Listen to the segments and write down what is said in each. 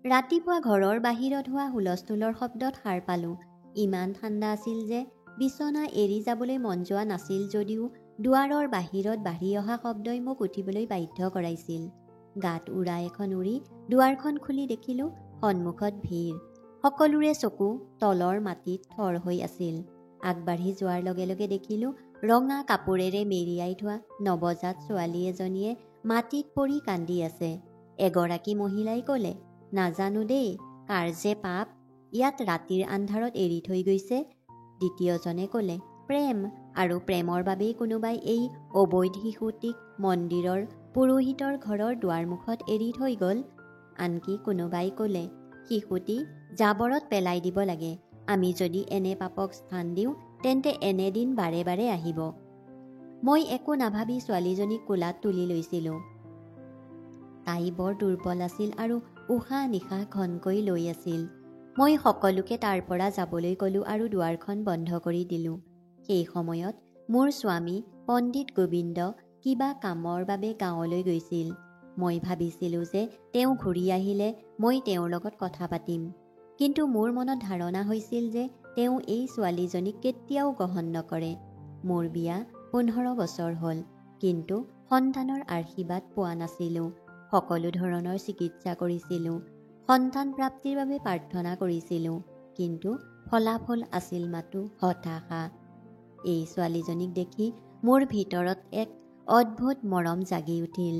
ৰাতিপুৱা ঘৰৰ বাহিৰত হোৱা হুলস্থুলৰ শব্দত সাৰ পালোঁ। ইমান ঠাণ্ডা আছিল যে বিচনা এৰি যাবলৈ মন যোৱা নাছিল যদিও দুৱাৰৰ বাহিৰত বাঢ়ি অহা শব্দই মোক উঠিবলৈ বাধ্য কৰাইছিল। গাত উৰা এখন উৰি দুৱাৰখন খুলি দেখিলোঁ সন্মুখত ভিৰ। সকলোৰে চকু তলৰ মাটিত থৰ হৈ আছিল। আগবাঢ়ি যোৱাৰ লগে লগে দেখিলোঁ ৰঙা কাপোৰেৰে মেৰিয়াই থোৱা নৱজাত ছোৱালী এজনীয়ে মাটিত পৰি কান্দি আছে। এগৰাকী মহিলাই ক'লে, নাজানো দেই কাৰ যে পাপ, ইয়াত ৰাতিৰ আন্ধাৰত এৰি থৈ গৈছে। দ্বিতীয়জনে ক'লে, প্ৰেম, আৰু প্ৰেমৰ বাবেই কোনোবাই এই অবৈধ শিশুটিক মন্দিৰৰ পুৰোহিতৰ ঘৰৰ দুৱাৰমুখত এৰি থৈ গ'ল। আনকি কোনোবাই ক'লে, শিশুটি জাবৰত পেলাই দিব লাগে। আমি যদি এনে পাপক স্থান দিওঁ তেন্তে এনে দিন বাৰে বাৰে আহিব। মই একো নাভাবি ছোৱালীজনীক কোলাত তুলি লৈছিলোঁ। তাই বৰ দুৰ্বল আছিল আৰু উশাহ নিশাহ ঘনকৈ লৈ আছিল। মই সকলোকে তাৰ পৰা যাবলৈ ক'লোঁ আৰু দুৱাৰখন বন্ধ কৰি দিলোঁ। সেই সময়ত মোৰ স্বামী পণ্ডিত গোবিন্দ কিবা কামৰ বাবে গাঁৱলৈ গৈছিল। মই ভাবিছিলোঁ যে তেওঁ ঘূৰি আহিলে মই তেওঁৰ লগত কথা পাতিম। কিন্তু মোৰ মনত ধাৰণা হৈছিল যে তেওঁ এই ছোৱালীজনীক কেতিয়াও গ্ৰহণ নকৰে। মোৰ বিয়া 15 বছৰ হ'ল, কিন্তু সন্তানৰ আশীৰ্বাদ পোৱা নাছিলোঁ। সকলো ধৰণৰ চিকিৎসা কৰিছিলোঁ, সন্তান প্ৰাপ্তিৰ বাবে প্ৰাৰ্থনা কৰিছিলোঁ, কিন্তু ফলাফল আছিল মাথো হতাশা। এই ছোৱালীজনীক দেখি মোৰ ভিতৰত এক অদ্ভুত মৰম জাগি উঠিল।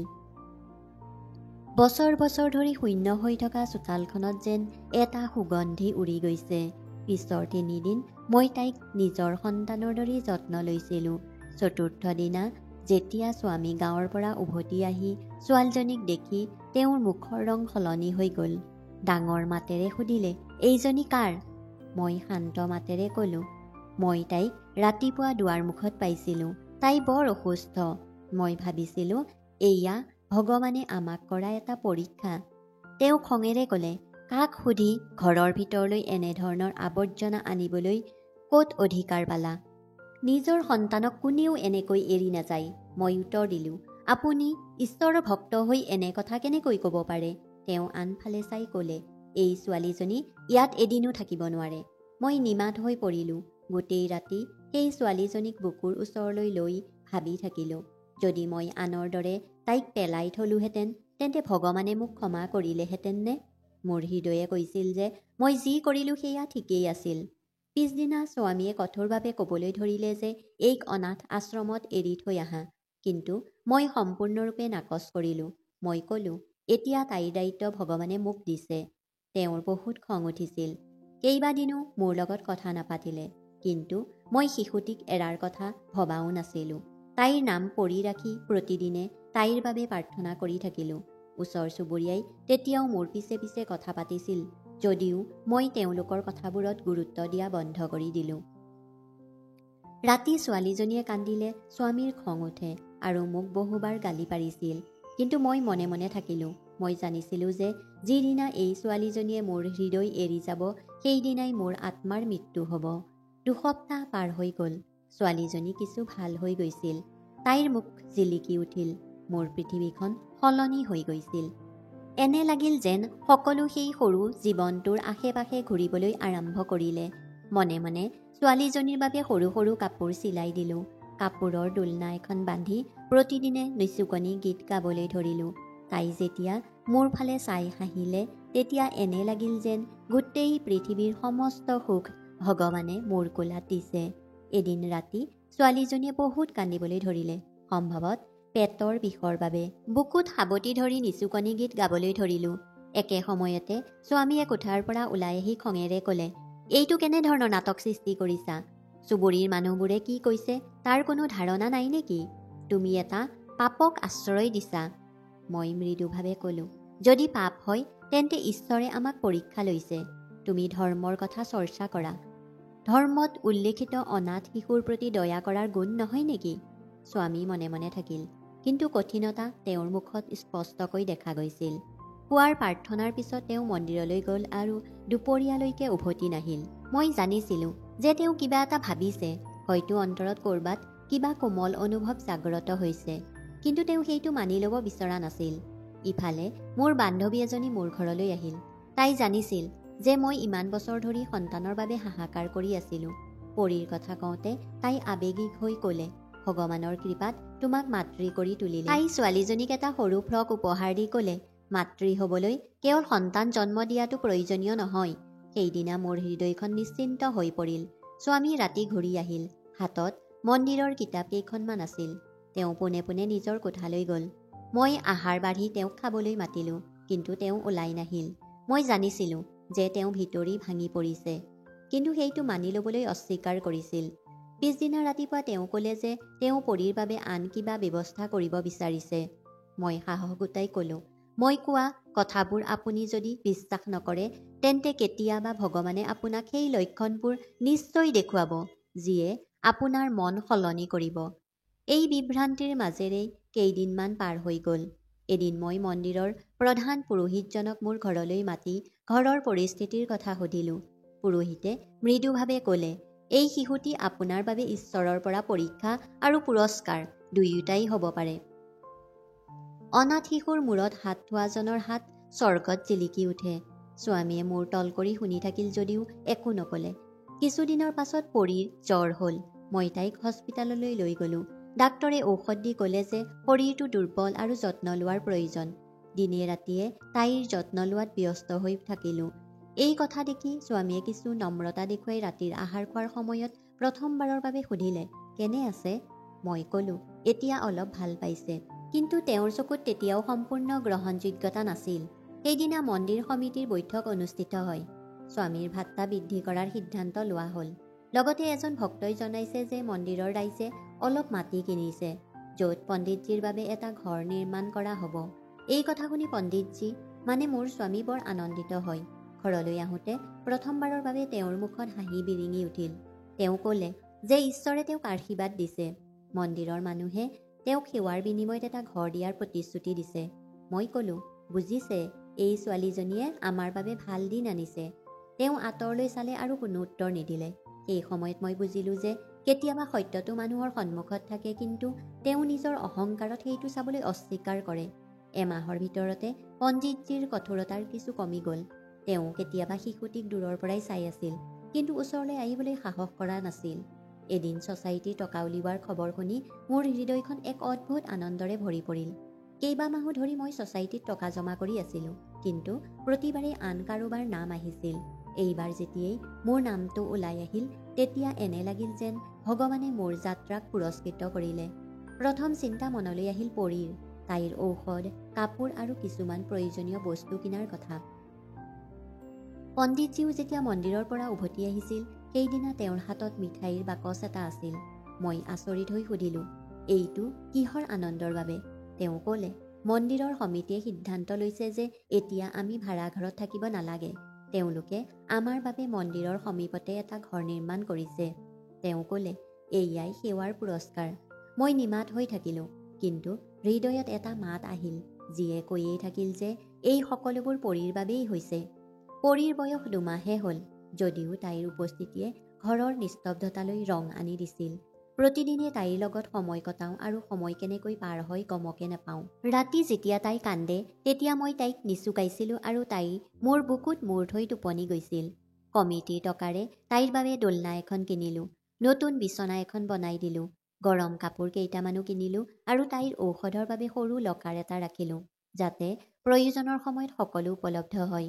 বছৰ বছৰ ধৰি শূন্য হৈ থকা চোতালখনত যেন এটা সুগন্ধি উৰি গৈছে। পিছৰ 3 দিন মই তাইক নিজৰ সন্তানৰ দৰে যত্ন লৈছিলোঁ। চতুৰ্থ দিনা যেতিয়া স্বামী গাঁৱৰ পৰা উভতি আহি ছোৱালীজনীক দেখি তেওঁৰ মুখৰ ৰং সলনি হৈ গ'ল। ডাঙৰ মাতেৰে সুধিলে, এইজনী কাৰ? মই শান্ত মাতেৰে ক'লোঁ, মই তাইক ৰাতিপুৱা দুৱাৰমুখত পাইছিলোঁ। তাই বৰ অসুস্থ। মই ভাবিছিলোঁ এয়া ভগৱানে আমাক কৰা এটা পৰীক্ষা। তেওঁ খঙেৰে ক'লে, কাক সুধি ঘৰৰ ভিতৰলৈ এনেধৰণৰ আৱৰ্জনা আনিবলৈ ক'ত অধিকাৰ পালা? নিজৰ সন্তানক কোনেও এনেকৈ এৰি নাযায়। মই উত্তৰ দিলোঁ, আপুনি ঈশ্বৰৰ ভক্ত হৈ এনে কথা কেনেকৈ ক'ব পাৰে? তেওঁ আনফালে চাই ক'লে, এই ছোৱালীজনী ইয়াত এদিনো থাকিব নোৱাৰে। মই নিমাত হৈ পৰিলোঁ। গোটেই ৰাতি সেই ছোৱালীজনীক বুকুৰ ওচৰলৈ লৈ ভাবি থাকিলোঁ, যদি মই আনৰ দৰে তাইক পেলাই থলোহেঁতেন তেন্তে ভগৱানে মোক ক্ষমা কৰিলেহেঁতেন নে? মোৰ হৃদয়ে কৈছিল যে মই যি কৰিলোঁ সেয়া ঠিকেই আছিল। পিছদিনা স্বামীয়ে কঠোৰভাৱে ক'বলৈ ধৰিলে যে এইক অনাথ আশ্ৰমত এৰি থৈ আহা, কিন্তু মই সম্পূৰ্ণৰূপে নাকচ কৰিলোঁ। মই ক'লোঁ, এতিয়া তাইৰ দায়িত্ব ভগৱানে মোক দিছে। তেওঁৰ বহুত খং উঠিছিল। কেইবাদিনো মোৰ লগত কথা নাপাতিলে, কিন্তু মই শিশুটিক এৰাৰ কথা ভবাও নাছিলোঁ। তাইৰ নাম পৰি ৰাখি প্ৰতিদিনে তাইৰ বাবে প্ৰাৰ্থনা কৰি থাকিলোঁ। ওচৰ চুবুৰীয়াই তেতিয়াও মোৰ পিছে পিছে কথা পাতিছিল, যদিও মই তেওঁলোকৰ কথাবোৰত গুৰুত্ব দিয়া বন্ধ কৰি দিলোঁ। ৰাতি ছোৱালীজনীয়ে কান্দিলে স্বামীৰ খং উঠে আৰু মোক বহুবাৰ গালি পাৰিছিল, কিন্তু মই মনে মনে থাকিলোঁ। মই জানিছিলোঁ যে যিদিনা এই ছোৱালীজনীয়ে মোৰ হৃদয় এৰি যাব সেইদিনাই মোৰ আত্মাৰ মৃত্যু হ'ব। 2 সপ্তাহ পাৰ হৈ গ'ল। ছোৱালীজনী কিছু ভাল হৈ গৈছিল। তাইৰ মুখ জিলিকি উঠিল। মোৰ পৃথিৱীখন সলনি হৈ গৈছিল। এনে লাগিল যেন সকলো সেই সৰু জীৱনটোৰ আশে পাশে ঘূৰিবলৈ আৰম্ভ কৰিলে। মনে মনে ছোৱালীজনীৰ বাবে সৰু সৰু কাপোৰ চিলাই দিলোঁ। কাপোৰৰ দোলনা এখন বান্ধি প্ৰতিদিনে নিচুকনি গীত গাবলৈ ধৰিলোঁ। তাই যেতিয়া মোৰ ফালে চাই হাঁহিলে তেতিয়া এনে লাগিল যেন গোটেই পৃথিৱীৰ সমস্ত সুখ ভগৱানে মোৰ কোলাত দিছে। এদিন ৰাতি ছোৱালীজনীয়ে বহুত কান্দিবলৈ ধৰিলে, সম্ভৱত পেটৰ বিষৰ বাবে। বুকুত সাৱটি ধৰি নিচুকনি গীত গাবলৈ ধৰিলোঁ। একে সময়তে স্বামীয়ে কোঠাৰ পৰা ওলাই আহি খঙেৰে ক'লে, এইটো কেনেধৰণৰ নাটক সৃষ্টি কৰিছা? চুবুৰীৰ মানুহবোৰে কি কৈছে তাৰ কোনো ধাৰণা নাই নেকি? তুমি এটা পাপক আশ্ৰয় দিছা। মই মৃদুভাৱে ক'লোঁ, যদি পাপ হয় তেন্তে ঈশ্বৰে আমাক পৰীক্ষা লৈছে। তুমি ধৰ্মৰ কথা চৰ্চা কৰা। ধৰ্মত উল্লেখিত অনাথ শিশুৰ প্ৰতি দয়া কৰাৰ গুণ নহয় নেকি? স্বামী মনে মনে থাকিল, কিন্তু কঠিনতা তেওঁৰ মুখত স্পষ্টকৈ দেখা গৈছিল। পুৱাৰ প্ৰাৰ্থনাৰ পিছত তেওঁ মন্দিৰলৈ গ'ল আৰু দুপৰীয়ালৈকে উভতি নাহিল। মই জানিছিলোঁ যে তেওঁ কিবা এটা ভাবিছে, হয়তো অন্তৰত ক'ৰবাত কিবা কোমল অনুভৱ জাগ্ৰত হৈছে, কিন্তু তেওঁ সেইটো মানি ল'ব বিচৰা নাছিল। ইফালে মোৰ বান্ধৱী এজনী মোৰ ঘৰলৈ আহিল। তাই জানিছিল যে মই ইমান বছৰ ধৰি সন্তানৰ বাবে হাহাকাৰ কৰি আছিলোঁ। পৰীৰ কথা কওঁতে তাই আৱেগিক হৈ ক'লে, ভগৱানৰ কৃপাত তোমাক মাতৃ কৰি তুলিলে। তাই ছোৱালীজনীক এটা সৰু ফ্ৰক উপহাৰ দি ক'লে, মাতৃ হ'বলৈ কেৱল সন্তান জন্ম দিয়াটো প্ৰয়োজনীয় নহয়। সেইদিনা মোৰ হৃদয়খন নিশ্চিন্ত হৈ পৰিল। স্বামী ৰাতি ঘূৰি আহিল। হাতত মন্দিৰৰ কিতাপ কেইখনমান আছিল। তেওঁ পোনে পোনে নিজৰ কোঠালৈ গ'ল। মই আহাৰ বাঢ়ি তেওঁক খাবলৈ মাতিলোঁ, কিন্তু তেওঁ ওলাই নাহিল। মই জানিছিলোঁ যে তেওঁ ভিতৰি ভাঙি পৰিছে, কিন্তু সেইটো মানি ল'বলৈ অস্বীকাৰ কৰিছিল। পিছদিনা ৰাতিপুৱা তেওঁ ক'লে যে তেওঁ পৰীৰ বাবে আন কিবা ব্যৱস্থা কৰিব বিচাৰিছে। মই সাহস গোটাই ক'লোঁ, মই কোৱা কথাবোৰ আপুনি যদি বিশ্বাস নকৰে, তেন্তে কেতিয়াবা ভগৱানে আপোনাক সেই লক্ষণবোৰ নিশ্চয় দেখুৱাব, যিয়ে আপোনাৰ মন সলনি কৰিব। এই বিভ্ৰান্তিৰ মাজেৰেই কেইদিনমান পাৰ হৈ গ'ল। এদিন মই মন্দিৰৰ প্ৰধান পুৰোহিতজনক মোৰ ঘৰলৈ মাতি ঘৰৰ পৰিস্থিতিৰ কথা সুধিলোঁ। পুৰোহিতে মৃদুভাৱে ক'লে, এই শিশুটি আপোনাৰ বাবে ঈশ্বৰৰ পৰা পৰীক্ষা আৰু পুৰস্কাৰ দুয়োটাই হ'ব পাৰে। অনাথ শিশুৰ মূৰত হাত থোৱাজনৰ হাত স্বৰ্গত জিলিকি উঠে। স্বামীয়ে মূৰ তল কৰি শুনি থাকিল যদিও একো নক'লে। কিছুদিনৰ পাছত পৰীৰ জ্বৰ হ'ল। মই তাইক হস্পিতাললৈ লৈ গ'লোঁ। ডাক্তৰে ঔষধ দি ক'লে যে শৰীৰটো দুৰ্বল আৰু যত্ন লোৱাৰ প্ৰয়োজন। দিনে ৰাতিয়ে তাইৰ যত্ন লোৱাত ব্যস্ত হৈ থাকিলোঁ। এই কথা দেখি স্বামীয়ে কিছু নম্ৰতা দেখুৱাই ৰাতিৰ আহাৰ খোৱাৰ সময়ত প্ৰথমবাৰৰ বাবে সুধিলে, কেনে আছে? মই ক'লোঁ, এতিয়া অলপ ভাল পাইছে। কিন্তু তেওঁৰ চকুত তেতিয়াও সম্পূৰ্ণ গ্ৰহণযোগ্যতা নাছিল। সেইদিনা মন্দিৰ সমিতিৰ বৈঠক অনুষ্ঠিত হয়। স্বামীৰ ভাত্তা বৃদ্ধি কৰাৰ সিদ্ধান্ত লোৱা হ'ল। লগতে এজন ভক্তই জনাইছে যে মন্দিৰৰ ৰাইজে অলপ মাটি কিনিছে, য'ত পণ্ডিতজীৰ বাবে এটা ঘৰ নিৰ্মাণ কৰা হ'ব। এই কথা শুনি পণ্ডিতজী মানে মোৰ স্বামী বৰ আনন্দিত হয়। ঘৰলৈ আহোঁতে প্ৰথমবাৰৰ বাবে তেওঁৰ মুখত হাঁহি বিৰিঙি উঠিল। তেওঁ ক'লে যে ঈশ্বৰে তেওঁক আশীৰ্বাদ দিছে। মন্দিৰৰ মানুহে তেওঁক সেৱাৰ বিনিময়ত এটা ঘৰ দিয়াৰ প্ৰতিশ্ৰুতি দিছে। মই ক'লোঁ, বুজিছে, এই ছোৱালীজনীয়ে আমাৰ বাবে ভাল দিন আনিছে। তেওঁ আঁতৰলৈ চালে আৰু কোনো উত্তৰ নিদিলে। সেই সময়ত মই বুজিলোঁ যে কেতিয়াবা সত্যটো মানুহৰ সন্মুখত থাকে, কিন্তু তেওঁ নিজৰ অহংকাৰত সেইটো চাবলৈ অস্বীকাৰ কৰে। এমাহৰ ভিতৰতে পণ্ডিতজীৰ কঠোৰতাৰ কিছু কমি গ'ল। তেওঁ কেতিয়াবা শিশুটিক দূৰৰ পৰাই চাই আছিল, কিন্তু ওচৰলৈ আহিবলৈ সাহস কৰা নাছিল। এদিন ছ'চাইটিৰ টকা উলিওৱাৰ খবৰ শুনি মোৰ হৃদয়খন এক অদ্ভুত আনন্দৰে ভৰি পৰিল। কেইবামাহো ধৰি মই ছ'চাইটিত টকা জমা কৰি আছিলোঁ, কিন্তু প্ৰতিবাৰেই আন কাৰোবাৰ নাম আহিছিল। এইবাৰ যেতিয়াই মোৰ নামটো ওলাই আহিল, তেতিয়া এনে লাগিল যেন ভগৱানে মোৰ যাত্ৰাক পুৰস্কৃত কৰিলে। প্ৰথম চিন্তা মনলৈ আহিল পৰীৰ, তাইৰ ঔষধ, কাপোৰ আৰু কিছুমান প্ৰয়োজনীয় বস্তু কিনাৰ কথা। পণ্ডিতজীও যেতিয়া মন্দিৰৰ পৰা উভতি আহিছিল, সেইদিনা তেওঁৰ হাতত মিঠাইৰ বাকচ এটা আছিল। মই আচৰিত হৈ সুধিলোঁ, এইটো কিহৰ আনন্দৰ বাবে? তেওঁ ক'লে, মন্দিৰৰ সমিতিয়ে সিদ্ধান্ত লৈছে যে এতিয়া আমি ভাড়াঘৰত থাকিব নালাগে। তেওঁলোকে আমাৰ বাবে মন্দিৰৰ সমীপতে এটা ঘৰ নিৰ্মাণ কৰিছে। তেওঁ ক'লে, এয়াই সেৱাৰ পুৰস্কাৰ। মই নিমাত হৈ থাকিলোঁ, কিন্তু হৃদয়ত এটা মাত আহিল, যিয়ে কৈয়েই থাকিল যে এই সকলোবোৰ পৰীৰ বাবেই হৈছে। পৰীৰ বয়স 2 মাহহে হ'ল, যদিও তাইৰ উপস্থিতিয়ে ঘৰৰ নিস্তব্ধতালৈ ৰং আনি দিছিল। প্ৰতিদিনে তাইৰ লগত সময় কটাওঁ আৰু সময় কেনেকৈ পাৰ হয় গমকে নাপাওঁ। ৰাতি যেতিয়া তাই কান্দে, তেতিয়া মই তাইক নিচুকাইছিলোঁ আৰু তাই মোৰ বুকুত মূৰ থৈ টোপনি গৈছিল। কমিটিৰ টকাৰে তাইৰ বাবে দোলনা এখন কিনিলোঁ, নতুন বিচনা এখন বনাই দিলোঁ, গৰম কাপোৰ কেইটামানো কিনিলোঁ আৰু তাইৰ ঔষধৰ বাবে সৰু লকাৰ এটা ৰাখিলোঁ, যাতে প্ৰয়োজনৰ সময়ত সকলো উপলব্ধ হয়।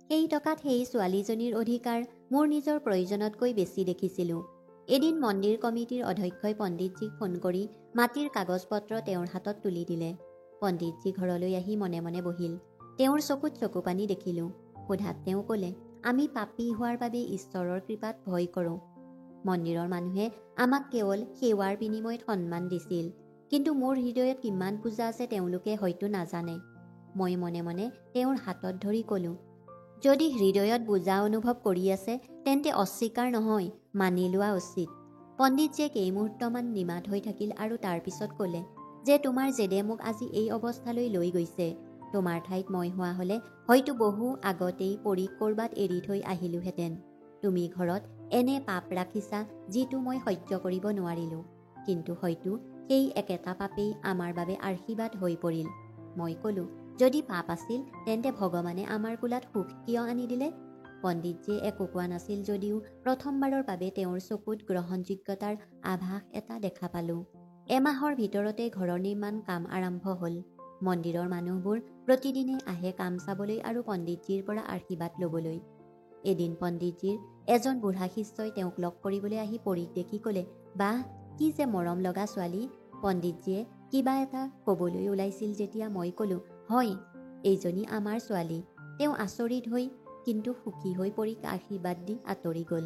সেই টকাত সেই ছোৱালীজনীৰ অধিকাৰ মোৰ নিজৰ প্ৰয়োজনতকৈ বেছি দেখিছিলোঁ। এদিন মন্দিৰ কমিটিৰ অধ্যক্ষই পণ্ডিতজীক ফোন কৰি মাটিৰ কাগজ-পত্ৰ তেওঁৰ হাতত তুলি দিলে। পণ্ডিতজী ঘৰলৈ আহি মনে মনে বহিল। তেওঁৰ চকুত চকুপানী দেখিলোঁ। সোধাত তেওঁ ক'লে, আমি পাপী হোৱাৰ বাবে ঈশ্বৰৰ কৃপাত ভয় কৰোঁ। মন্দিৰৰ মানুহে আমাক কেৱল সেৱাৰ বিনিময়ত সন্মান দিছিল, কিন্তু মোৰ হৃদয়ত কিমান পূজা আছে তেওঁলোকে হয়তো নাজানে। মই মনে মনে তেওঁৰ হাতত ধৰি ক'লোঁ, যদি হৃদয়ত বোজা অনুভৱ কৰি আছে, তেন্তে অস্বীকাৰ নহয়, মানি লোৱা উচিত। পণ্ডিতজীয়ে কেইমুহূৰ্তমান নিমাত হৈ থাকিল আৰু তাৰ পিছত ক'লে যে তোমাৰ জেদে মোক আজি এই অৱস্থালৈ লৈ গৈছে। তোমাৰ ঠাইত মই হোৱা হ'লে হয়তো বহু আগতেই পৰীক ক'ৰবাত এৰি থৈ আহিলোহেঁতেন। তুমি ঘৰত এনে পাপ ৰাখিছা যিটো মই সহ্য কৰিব নোৱাৰিলোঁ, কিন্তু হয়তো সেই একেটা পাপেই আমাৰ বাবে আশীৰ্বাদ হৈ পৰিল। মই ক'লোঁ, যদি পাপ আছিল তেন্তে ভগৱানে আমাৰ কোলাত সুখ কিয় আনি দিলে? পণ্ডিতজীয়ে একো কোৱা নাছিল যদিও প্ৰথমবাৰৰ বাবে তেওঁৰ চকুত গ্ৰহণযোগ্যতাৰ আভাস এটা দেখা পালোঁ। এমাহৰ ভিতৰতে ঘৰৰ নিৰ্মাণ কাম আৰম্ভ হ'ল। মন্দিৰৰ মানুহবোৰ প্ৰতিদিনে আহে কাম চাবলৈ আৰু পণ্ডিতজীৰ পৰা আশীৰ্বাদ ল'বলৈ। এদিন পণ্ডিতজীৰ এজন বুঢ়া শিষ্যই তেওঁক লগ কৰিবলৈ আহি পৰীক দেখি ক'লে, বাহ, কি যে মৰম লগা ছোৱালী। পণ্ডিতজীয়ে কিবা এটা ক'বলৈ ওলাইছিল যেতিয়া মই ক'লোঁ, হয়, এইজনী আমাৰ ছোৱালী। তেওঁ আচৰিত হৈ কিন্তু সুখী হৈ পৰীক আশীৰ্বাদ দি আঁতৰি গ'ল।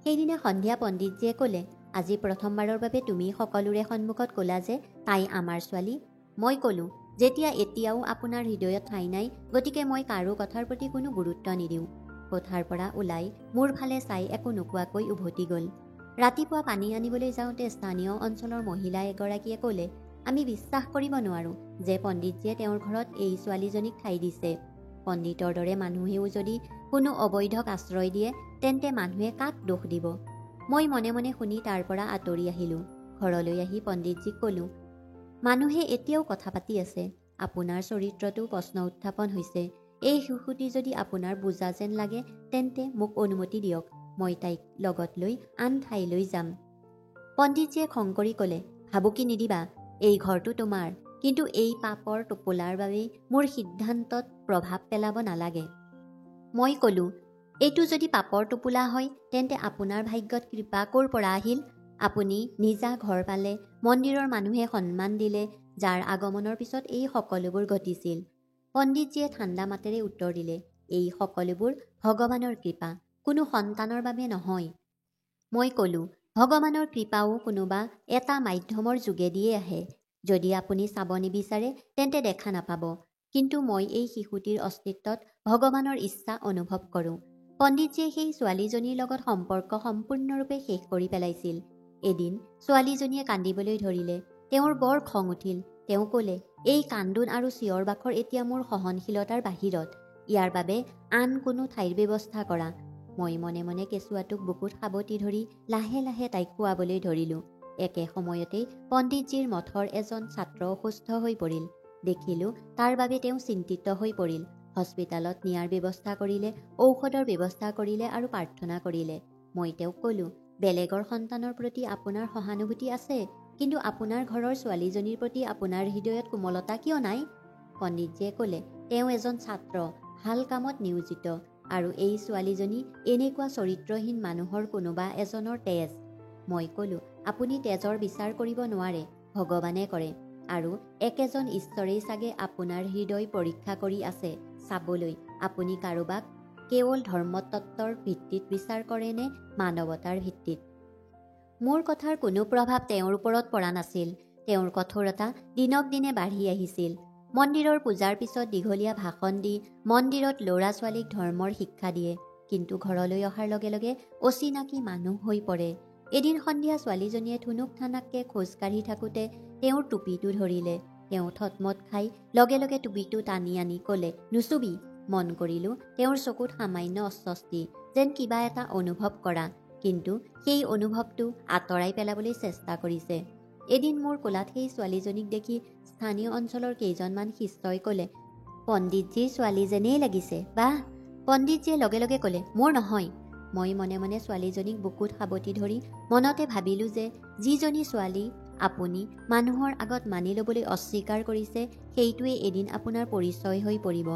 সেইদিনা সন্ধিয়া পণ্ডিতজীয়ে ক'লে, আজি প্ৰথমবাৰৰ বাবে তুমি সকলোৰে সন্মুখত ক'লা যে তাই আমাৰ ছোৱালী। মই ক'লোঁ, যেতিয়া এতিয়াও আপোনাৰ হৃদয়ত ঠাই নাই, গতিকে মই কাৰো কথাৰ প্ৰতি কোনো গুৰুত্ব নিদিওঁ। কোঠাৰ পৰা ওলাই মোৰ ফালে চাই একো নোকোৱাকৈ উভতি গ'ল। ৰাতিপুৱা পানী আনিবলৈ যাওঁতে স্থানীয় অঞ্চলৰ মহিলা এগৰাকীয়ে ক'লে, আমি বিশ্বাস কৰিব নোৱাৰোঁ যে পণ্ডিতজীয়ে তেওঁৰ ঘৰত এই ছোৱালীজনীক ঠাই দিছে। পণ্ডিতৰ দৰে মানুহেও যদি কোনো অবৈধক আশ্ৰয় দিয়ে তেন্তে মানুহে কাক দোষ দিব? মই মনে মনে শুনি তাৰ পৰা আঁতৰি আহিলোঁ। ঘৰলৈ আহি পণ্ডিতজীক ক'লোঁ, মানুহে এতিয়াও কথা পাতি আছে। আপোনাৰ চৰিত্ৰটো প্ৰশ্ন উত্থাপন হৈছে। এই শিশুটি যদি আপোনাৰ বোজা যেন লাগে তেন্তে মোক অনুমতি দিয়ক, মই তাইক লগত লৈ আন ঠাইলৈ যাম। পণ্ডিতজীয়ে খং কৰি ক'লে, ভাবুকি নিদিবা, এই ঘৰটো তোমাৰ, কিন্তু এই পাপৰ টোপোলাৰ বাবেই মোৰ সিদ্ধান্তত প্ৰভাৱ পেলাব নালাগে। মই ক'লোঁ, এইটো যদি পাপৰ টোপোলা হয় তেন্তে আপোনাৰ ভাগ্যত কৃপা ক'ৰ পৰা আহিল? আপুনি নিজা ঘৰ পালে, মন্দিৰৰ মানুহে সন্মান দিলে, যাৰ আগমনৰ পিছত এই সকলোবোৰ ঘটিছিল। পণ্ডিতজীয়ে ঠাণ্ডা মাতেৰে উত্তৰ দিলে, এই সকলোবোৰ ভগৱানৰ কৃপা, কোনো সন্তানৰ বাবে নহয়। মই ক'লোঁ, ভগৱানৰ কৃপাও কোনোবা এটা মাধ্যমৰ যোগেদিয়ে আহে। যদি আপুনি চাব নিবিচাৰে তেন্তে দেখা নাপাব, কিন্তু মই এই শিশুটিৰ অস্তিত্বত ভগৱানৰ ইচ্ছা অনুভৱ কৰোঁ। পণ্ডিতজীয়ে সেই ছোৱালীজনীৰ লগত সম্পৰ্ক সম্পূৰ্ণৰূপে শেষ কৰি পেলাইছিল। এদিন ছোৱালীজনীয়ে কান্দিবলৈ ধৰিলে। তেওঁৰ বৰ খং উঠিল। তেওঁ ক'লে, এই কান্দোন আৰু চিঞৰ বাখৰ এতিয়া মোৰ সহনশীলতাৰ বাহিৰত। ইয়াৰ বাবে আন কোনো ঠাইৰ ব্যৱস্থা কৰা। মই মনে মনে কেঁচুৱাটোক বুকুত সাৱটি ধৰি লাহে লাহে তাইক শুৱাবলৈ ধৰিলোঁ। একে সময়তেই পণ্ডিতজীৰ মঠৰ এজন ছাত্ৰ অসুস্থ হৈ পৰিল। দেখিলোঁ তাৰ বাবে তেওঁ চিন্তিত হৈ পৰিল। হস্পিটালত নিয়াৰ ব্যৱস্থা কৰিলে, ঔষধৰ ব্যৱস্থা কৰিলে আৰু প্ৰাৰ্থনা কৰিলে। মই তেওঁক ক'লোঁ, বেলেগৰ সন্তানৰ প্ৰতি আপোনাৰ সহানুভূতি আছে, কিন্তু আপোনাৰ ঘৰৰ ছোৱালীজনীৰ প্ৰতি আপোনাৰ হৃদয়ত কোমলতা কিয় নাই? পণ্ডিতজীয়ে ক'লে, তেওঁ এজন ছাত্ৰ, ভাল কামত নিয়োজিত, আৰু এই ছোৱালীজনী এনেকুৱা চৰিত্ৰহীন মানুহৰ কোনোবা এজনৰ তেজ। মই ক'লোঁ, আপুনি তেজৰ বিচাৰ কৰিব নোৱাৰে, ভগৱানে কৰে, আৰু একেজন ঈশ্বৰেই চাগে আপোনাৰ হৃদয় পৰীক্ষা কৰি আছে চাবলৈ আপুনি কাৰোবাক কেৱল ধৰ্মতত্ত্বৰ ভিত্তিত বিচাৰ কৰে নে মানৱতাৰ ভিত্তিত। মোৰ কথাৰ কোনো প্ৰভাৱ তেওঁৰ ওপৰত পৰা নাছিল। তেওঁৰ কঠোৰতা দিনক দিনে বাঢ়ি আহিছিল। মন্দিৰৰ পূজাৰ পিছত দীঘলীয়া ভাষণ দি মন্দিৰত ল'ৰা ছোৱালীক ধৰ্মৰ শিক্ষা দিয়ে, কিন্তু ঘৰলৈ অহাৰ লগে লগে অচিনাকি মানুহ হৈ পৰে। এদিন সন্ধিয়া ছোৱালীজনীয়ে ঠুনুক ঠানাককে খোজকাঢ়ি থাকোঁতে তেওঁৰ টুপিটো ধৰিলে। তেওঁ থতমত খাই লগে লগে টুপিটো টানি আনি ক'লে, নুচুবি। মন কৰিলোঁ তেওঁৰ চকুত সামান্য অস্বস্তি, যেন কিবা এটা অনুভৱ কৰা, কিন্তু সেই অনুভৱটো আঁতৰাই পেলাবলৈ চেষ্টা কৰিছে। এদিন মোৰ কোলাত সেই ছোৱালীজনীক দেখি স্থানীয় অঞ্চলৰ কেইজনমান শিষ্যই ক'লে, পণ্ডিতজীৰ ছোৱালী যেনেই লাগিছে, বাহ। পণ্ডিতজীয়ে লগে লগে ক'লে, মোৰ নহয়। মই মনে মনে ছোৱালীজনীক বুকুত সাৱটি ধৰি মনতে ভাবিলোঁ যে যিজনী ছোৱালী আপুনি মানুহৰ আগত মানি ল'বলৈ অস্বীকাৰ কৰিছে, সেইটোৱে এদিন আপোনাৰ পৰিচয় হৈ পৰিব।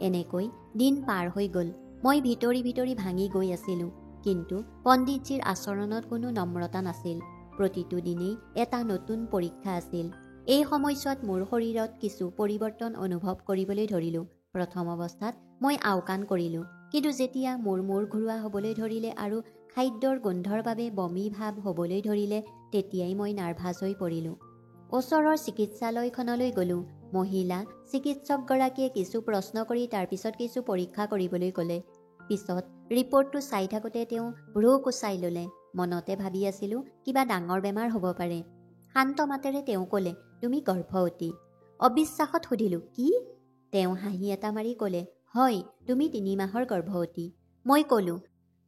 এনেকৈ দিন পাৰ হৈ গ'ল। মই ভিতৰি ভিতৰি ভাঙি গৈ আছিলোঁ, কিন্তু পণ্ডিতজীৰ আচৰণত কোনো নম্ৰতা নাছিল। প্ৰতিটো দিনেই এটা নতুন পৰীক্ষা আছিল। এই সময়ছোৱাত মোৰ শৰীৰত কিছু পৰিৱৰ্তন অনুভৱ কৰিবলৈ ধৰিলোঁ। প্ৰথম অৱস্থাত মই আওকাণ কৰিলোঁ, কিন্তু যেতিয়া মোৰ মূৰ ঘূৰোৱা হ'বলৈ ধৰিলে আৰু খাদ্যৰ গোন্ধৰ বাবে বমি ভাৱ হ'বলৈ ধৰিলে, তেতিয়াই মই নাৰ্ভাছ হৈ পৰিলোঁ। ওচৰৰ চিকিৎসালয়খনলৈ গ'লোঁ। মহিলা চিকিৎসকগৰাকীয়ে কিছু প্ৰশ্ন কৰি তাৰপিছত কিছু পৰীক্ষা কৰিবলৈ ক'লে। পিছত ৰিপৰ্টটো চাই থাকোঁতে তেওঁ ভ্ৰূ কুচাই ল'লে। মনতে ভাবি আছিলোঁ কিবা ডাঙৰ বেমাৰ হ'ব পাৰে। শান্ত মাতেৰে তেওঁ ক'লে, তুমি গৰ্ভৱতী। অবিশ্বাসত সুধিলোঁ, কি? তেওঁ হাঁহি এটা মাৰি ক'লে, হয়, তুমি 3 মাহৰ গৰ্ভৱতী। মই ক'লোঁ,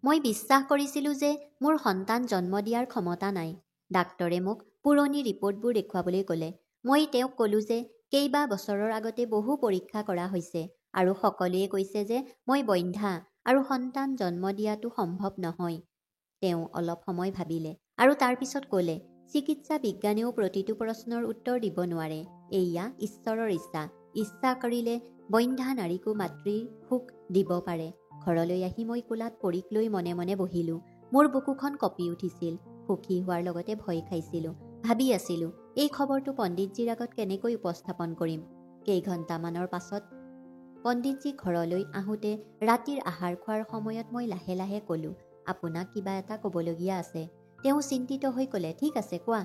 মই বিশ্বাস কৰিছিলোঁ যে মোৰ সন্তান জন্ম দিয়াৰ ক্ষমতা নাই। ডাক্তৰে মোক পুৰণি ৰিপৰ্টবোৰ দেখুৱাবলৈ ক'লে। মই তেওঁক ক'লোঁ যে কেইবা বছৰৰ আগতে বহু পৰীক্ষা কৰা হৈছে আৰু সকলোৱে কৈছে যে মই বন্ধ্যা আৰু সন্তান জন্ম দিয়াটো সম্ভৱ নহয়। তেওঁ অলপ সময় ভাবিলে আৰু তাৰ পিছত ক'লে, চিকিৎসা বিজ্ঞানেও প্ৰতিটো প্ৰশ্নৰ উত্তৰ দিব নোৱাৰে। এয়া ঈশ্বৰৰ ইচ্ছা। ইচ্ছা কৰিলে বন্ধ্যা নাৰীকো মাতৃৰ সুখ দিব পাৰে। ঘৰলৈ আহি মই কোলাত পৰীক লৈ মনে মনে বহিলোঁ। মোৰ বুকুখন কঁপি উঠিছিল। সুখী হোৱাৰ লগতে ভয় খাইছিলোঁ। ভাবি আছিলোঁ এই খবৰটো পণ্ডিতজীৰ আগত কেনেকৈ উপস্থাপন কৰিম। কেইঘণ্টামানৰ পাছত পণ্ডিতজী ঘৰলৈ আহোঁতে ৰাতিৰ আহাৰ খোৱাৰ সময়ত মই লাহে লাহে ক'লোঁ, আপোনাক কিবা এটা ক'বলগীয়া আছে। তেওঁ চিন্তিত হৈ ক'লে, ঠিক আছে কোৱা।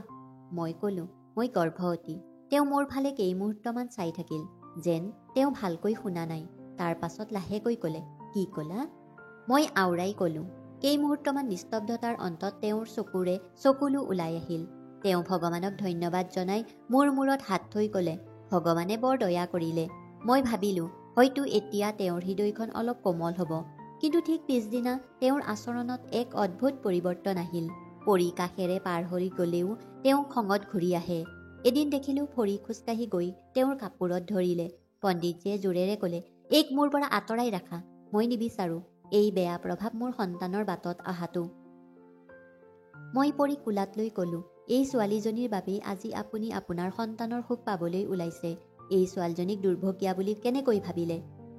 মই ক'লোঁ, মই গৰ্ভৱতী। তেওঁ মোৰ ফালে কেইমুহূৰ্তমান চাই থাকিল, যেন তেওঁ ভালকৈ শুনা নাই। তাৰ পাছত লাহেকৈ ক'লে, কি ক'লা? মই আওৰাই ক'লোঁ। কেইমুহূৰ্তমান নিস্তব্ধতাৰ অন্তত তেওঁৰ চকুৰে চকুলো ওলাই আহিল। তেওঁ ভগৱানক ধন্যবাদ জনাই মোৰ মূৰত হাত থৈ ক'লে, ভগৱানে বৰ দয়া কৰিলে। মই ভাবিলোঁ হয়তো এতিয়া তেওঁৰ হৃদয়খন অলপ কোমল হ'ব। কিন্তু ঠিক পিছদিনা তেওঁৰ আচৰণত এক অদ্ভুত পৰিৱৰ্তন আহিল। পৰী কাষেৰে পাৰ হৈ গ'লেও তেওঁ খঙত ঘূৰি আহে। এদিন দেখিলোঁ ফৰি খোজকাঢ়ি গৈ তেওঁৰ কাপোৰত ধৰিলে। পণ্ডিতজীয়ে জোৰেৰে ক'লে, এইক মোৰ পৰা আঁতৰাই ৰাখা। মই নিবিচাৰোঁ এই বেয়া প্ৰভাৱ মোৰ সন্তানৰ বাটত অহাটো। মই পৰি কোলাত লৈ ক'লোঁ, এই ছোৱালীজনীৰ বাবেই আজি আপুনি আপোনাৰ সন্তানৰ সুখ পাবলৈ ওলাইছে। এই ছোৱালীজনীক দুৰ্ভগীয়া বুলি কেনেকৈ ভাবিলে?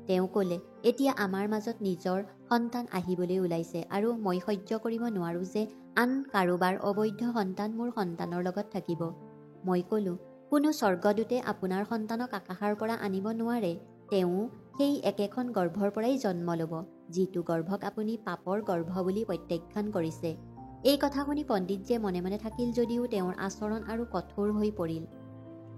তেওঁ ক'লে, এতিয়া আমাৰ মাজত নিজৰ সন্তান আহিবলৈ ওলাইছে আৰু মই সহ্য কৰিব নোৱাৰোঁ যে আন কাৰোবাৰ অবৈধ সন্তান মোৰ সন্তানৰ লগত থাকিব। মই ক'লোঁ, কোনো স্বৰ্গদূতে আপোনাৰ সন্তানক আকাশৰ পৰা আনিব নোৱাৰে। তেওঁ সেই একেখন গৰ্ভৰ পৰাই জন্ম ল'ব, যিটো গৰ্ভক আপুনি পাপৰ গৰ্ভ বুলি প্ৰত্যাখ্যান কৰিছে। এই কথা শুনি পণ্ডিতজীয়ে মনে মনে থাকিল যদিও তেওঁৰ আচৰণ আৰু কঠোৰ হৈ পৰিল।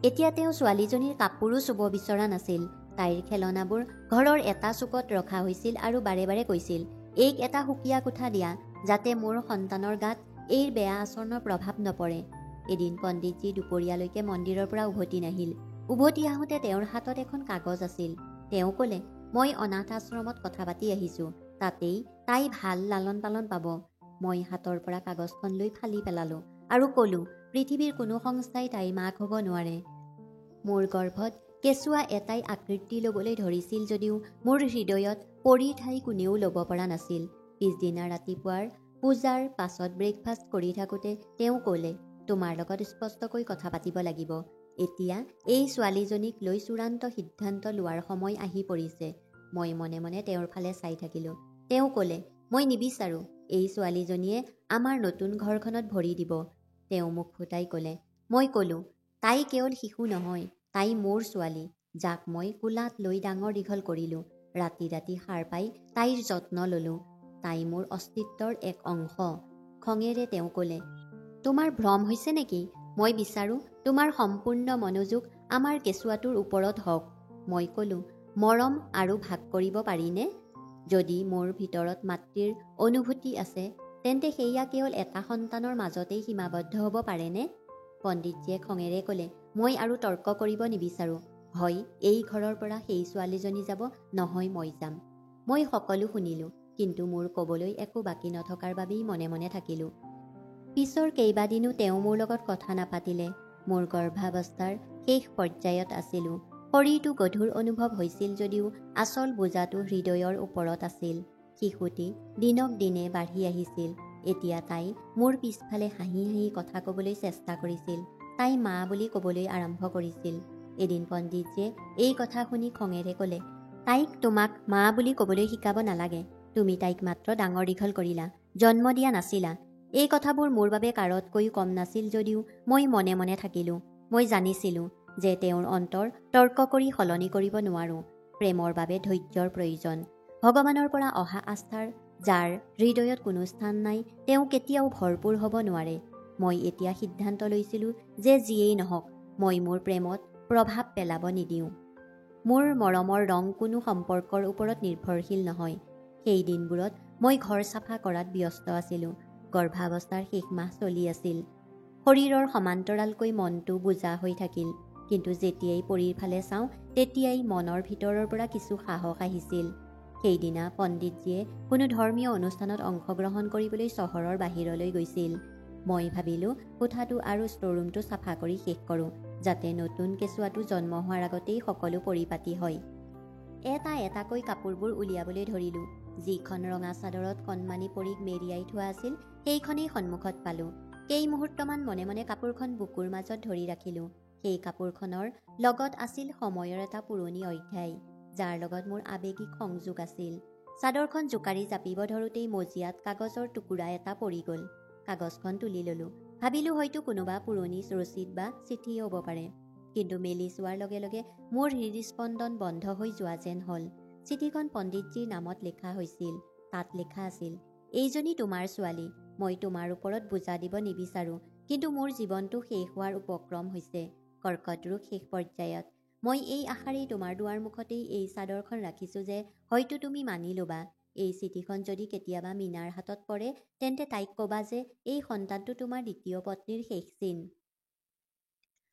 এতিয়া তেওঁ ছোৱালীজনীৰ কাপোৰো চুব বিচৰা নাছিল। তাইৰ খেলনাবোৰ ঘৰৰ এটা চুকত ৰখা হৈছিল আৰু বাৰে বাৰে কৈছিল, এইক এটা সুকীয়া কোঠা দিয়া, যাতে মোৰ সন্তানৰ গাত এইৰ বেয়া আচৰণৰ প্ৰভাৱ নপৰে। এদিন পণ্ডিতজী দুপৰীয়ালৈকে মন্দিৰৰ পৰা উভতি নাহিল। উভতি আহোঁতে তেওঁৰ হাতত এখন কাগজ আছিল। তেওঁ ক'লে, মই অনাথ আশ্ৰমত কথা পাতি আহিছোঁ। তাতেই তাই ভাল লালন পালন পাব। মই হাতৰ পৰা কাগজখন লৈ ফালি পেলালোঁ আৰু ক'লোঁ, পৃথিৱীৰ কোনো সংস্থাই তাইৰ মাক হ'ব নোৱাৰে। মোৰ গৰ্ভত কেঁচুৱা এটাই আকৃতি ল'বলৈ ধৰিছিল যদিও মোৰ হৃদয়ত পৰীৰ ঠাই কোনেও ল'ব পৰা নাছিল। পিছদিনা ৰাতিপুৱাৰ পূজাৰ পাছত ব্ৰেকফাষ্ট কৰি থাকোঁতে তেওঁ ক'লে, তোমাৰ লগত স্পষ্টকৈ কথা পাতিব লাগিব। এতিয়া এই ছোৱালীজনীক লৈ চূড়ান্ত সিদ্ধান্ত লোৱাৰ সময় আহি পৰিছে। মই মনে মনে তেওঁৰ ফালে চাই থাকিলোঁ। তেওঁ ক'লে, মই নিবিচাৰোঁ এই ছোৱালীজনীয়ে আমাৰ নতুন ঘৰখনত ভৰি দিব। তেওঁ মুখ ফুটাই ক'লে। মই ক'লোঁ, তাই কেৱল শিশু নহয়, তাই মোৰ ছোৱালী, যাক মই কোলাত লৈ ডাঙৰ দীঘল কৰিলোঁ। ৰাতি ৰাতি সাৰ পাই তাইৰ যত্ন ল'লোঁ। তাই মোৰ অস্তিত্বৰ এক অংশ। খঙেৰে তেওঁ ক'লে, তোমাৰ ভ্ৰম হৈছে নেকি? মই বিচাৰোঁ তোমাৰ সম্পূৰ্ণ মনোযোগ আমাৰ কেঁচুৱাটোৰ ওপৰত হওক। মই ক'লোঁ, মৰম আৰু ভাগ কৰিব পাৰিনে? যদি মোৰ ভিতৰত মাতৃৰ অনুভূতি আছে, তেন্তে সেয়া কেৱল এটা সন্তানৰ মাজতেই সীমাবদ্ধ হ'ব পাৰেনে? পণ্ডিতজীয়ে খঙেৰে ক'লে, মই আৰু তৰ্ক কৰিব নিবিচাৰোঁ। হয় এই ঘৰৰ পৰা সেই ছোৱালীজনী যাব, নহয় মই যাম। মই সকলো শুনিলোঁ, কিন্তু মোৰ ক'বলৈ একো বাকী নথকাৰ বাবেই মনে মনে থাকিলোঁ। পিছৰ কেইবাদিনো তেওঁ মোৰ লগত কথা নাপাতিলে। মোৰ গৰ্ভাৱস্থাৰ শেষ পৰ্যায়ত আছিলোঁ। শৰীৰটো গধুৰ অনুভৱ হৈছিল যদিও আচল বোজাটো হৃদয়ৰ ওপৰত আছিল। শিশুটি দিনক দিনে বাঢ়ি আহিছিল। এতিয়া তাই মোৰ পিছফালে হাঁহি হাঁহি কথা ক'বলৈ চেষ্টা কৰিছিল। তাই মা বুলি ক'বলৈ আৰম্ভ কৰিছিল। এদিন পণ্ডিতজীয়ে এই কথা শুনি খঙেৰে ক'লে, তাইক তোমাক মা বুলি ক'বলৈ শিকাব নালাগে। তুমি তাইক মাত্ৰ ডাঙৰ দীঘল কৰিলা, জন্ম দিয়া নাছিলা। এই কথাবোৰ মোৰ বাবে কাৰতকৈও কম নাছিল যদিও মই মনে মনে থাকিলোঁ। মই জানিছিলোঁ যে তেওঁৰ অন্তৰ তৰ্ক কৰি সলনি কৰিব নোৱাৰোঁ। প্ৰেমৰ বাবে ধৈৰ্যৰ প্ৰয়োজন। ভগৱানৰ পৰা অহা আস্থাৰ যাৰ হৃদয়ত কোনো স্থান নাই, তেওঁ কেতিয়াও ভৰপূৰ হ'ব নোৱাৰে। মই এতিয়া সিদ্ধান্ত লৈছিলোঁ যে যিয়েই নহওক, মই মোৰ প্ৰেমত প্ৰভাৱ পেলাব নিদিওঁ। মোৰ মৰমৰ ৰং কোনো সম্পৰ্কৰ ওপৰত নিৰ্ভৰশীল নহয়। সেই দিনবোৰত মই ঘৰ চাফা কৰাত ব্যস্ত আছিলোঁ। গৰ্ভাৱস্থাৰ শেষ মাহ চলি আছিল। শৰীৰৰ সমান্তৰালকৈ মনটো বোজা হৈ থাকিল। কিন্তু যেতিয়াই পৰীৰ ফালে চাওঁ, তেতিয়াই মনৰ ভিতৰৰ পৰা কিছু সাহস আহিছিল। সেইদিনা পণ্ডিতজীয়ে কোনো ধৰ্মীয় অনুষ্ঠানত অংশগ্ৰহণ কৰিবলৈ চহৰৰ বাহিৰলৈ গৈছিল। মই ভাবিলোঁ কোঠাটো আৰু ষ্ট'ৰৰুমটো চাফা কৰি শেষ কৰোঁ, যাতে নতুন কেঁচুৱাটো জন্ম হোৱাৰ আগতেই সকলো পৰিপাটি হয়। এটা এটাকৈ কাপোৰবোৰ উলিয়াবলৈ ধৰিলোঁ। যিখন ৰঙা চাদৰত কণমানি পৰীক মেৰিয়াই থোৱা আছিল সেইখনেই সন্মুখত পালোঁ। কেইমুহূৰ্তমান মনে মনে কাপোৰখন বুকুৰ মাজত ধৰি ৰাখিলোঁ। সেই কাপোৰখনৰ লগত আছিল সময়ৰ এটা পুৰণি অধ্যায়, যাৰ লগত মোৰ আৱেগিক সংযোগ আছিল। চাদৰখন জোকাৰি জাপিব ধৰোঁতেই মজিয়াত কাগজৰ টুকুৰা এটা পৰি গ'ল। কাগজখন তুলি ল'লোঁ। ভাবিলোঁ হয়তো কোনোবা পুৰণি ৰচিদ বা চিঠিয়ে হ'ব পাৰে। কিন্তু মেলি চোৱাৰ লগে লগে মোৰ হৃদস্পন্দন বন্ধ হৈ যোৱা যেন হ'ল। চিঠিখন পণ্ডিতজীৰ নামত লিখা হৈছিল। তাত লিখা আছিল, এইজনী তোমাৰ ছোৱালী। মই তোমাৰ ওপৰত বোজা দিব নিবিচাৰোঁ, কিন্তু মোৰ জীৱনটো শেষ হোৱাৰ উপক্ৰম হৈছে। কৰ্কট ৰোগ শেষ পৰ্যায়ত। মই এই আশাৰেই তোমাৰ দুৱাৰমুখতেই এই চাদৰখন ৰাখিছোঁ যে হয়তো তুমি মানি ল'বা। এই চিঠিখন যদি কেতিয়াবা মীনাৰ হাতত পৰে তেন্তে তাইক ক'বা যে এই সন্তানটো তোমাৰ দ্বিতীয় পত্নীৰ শেষ চিন।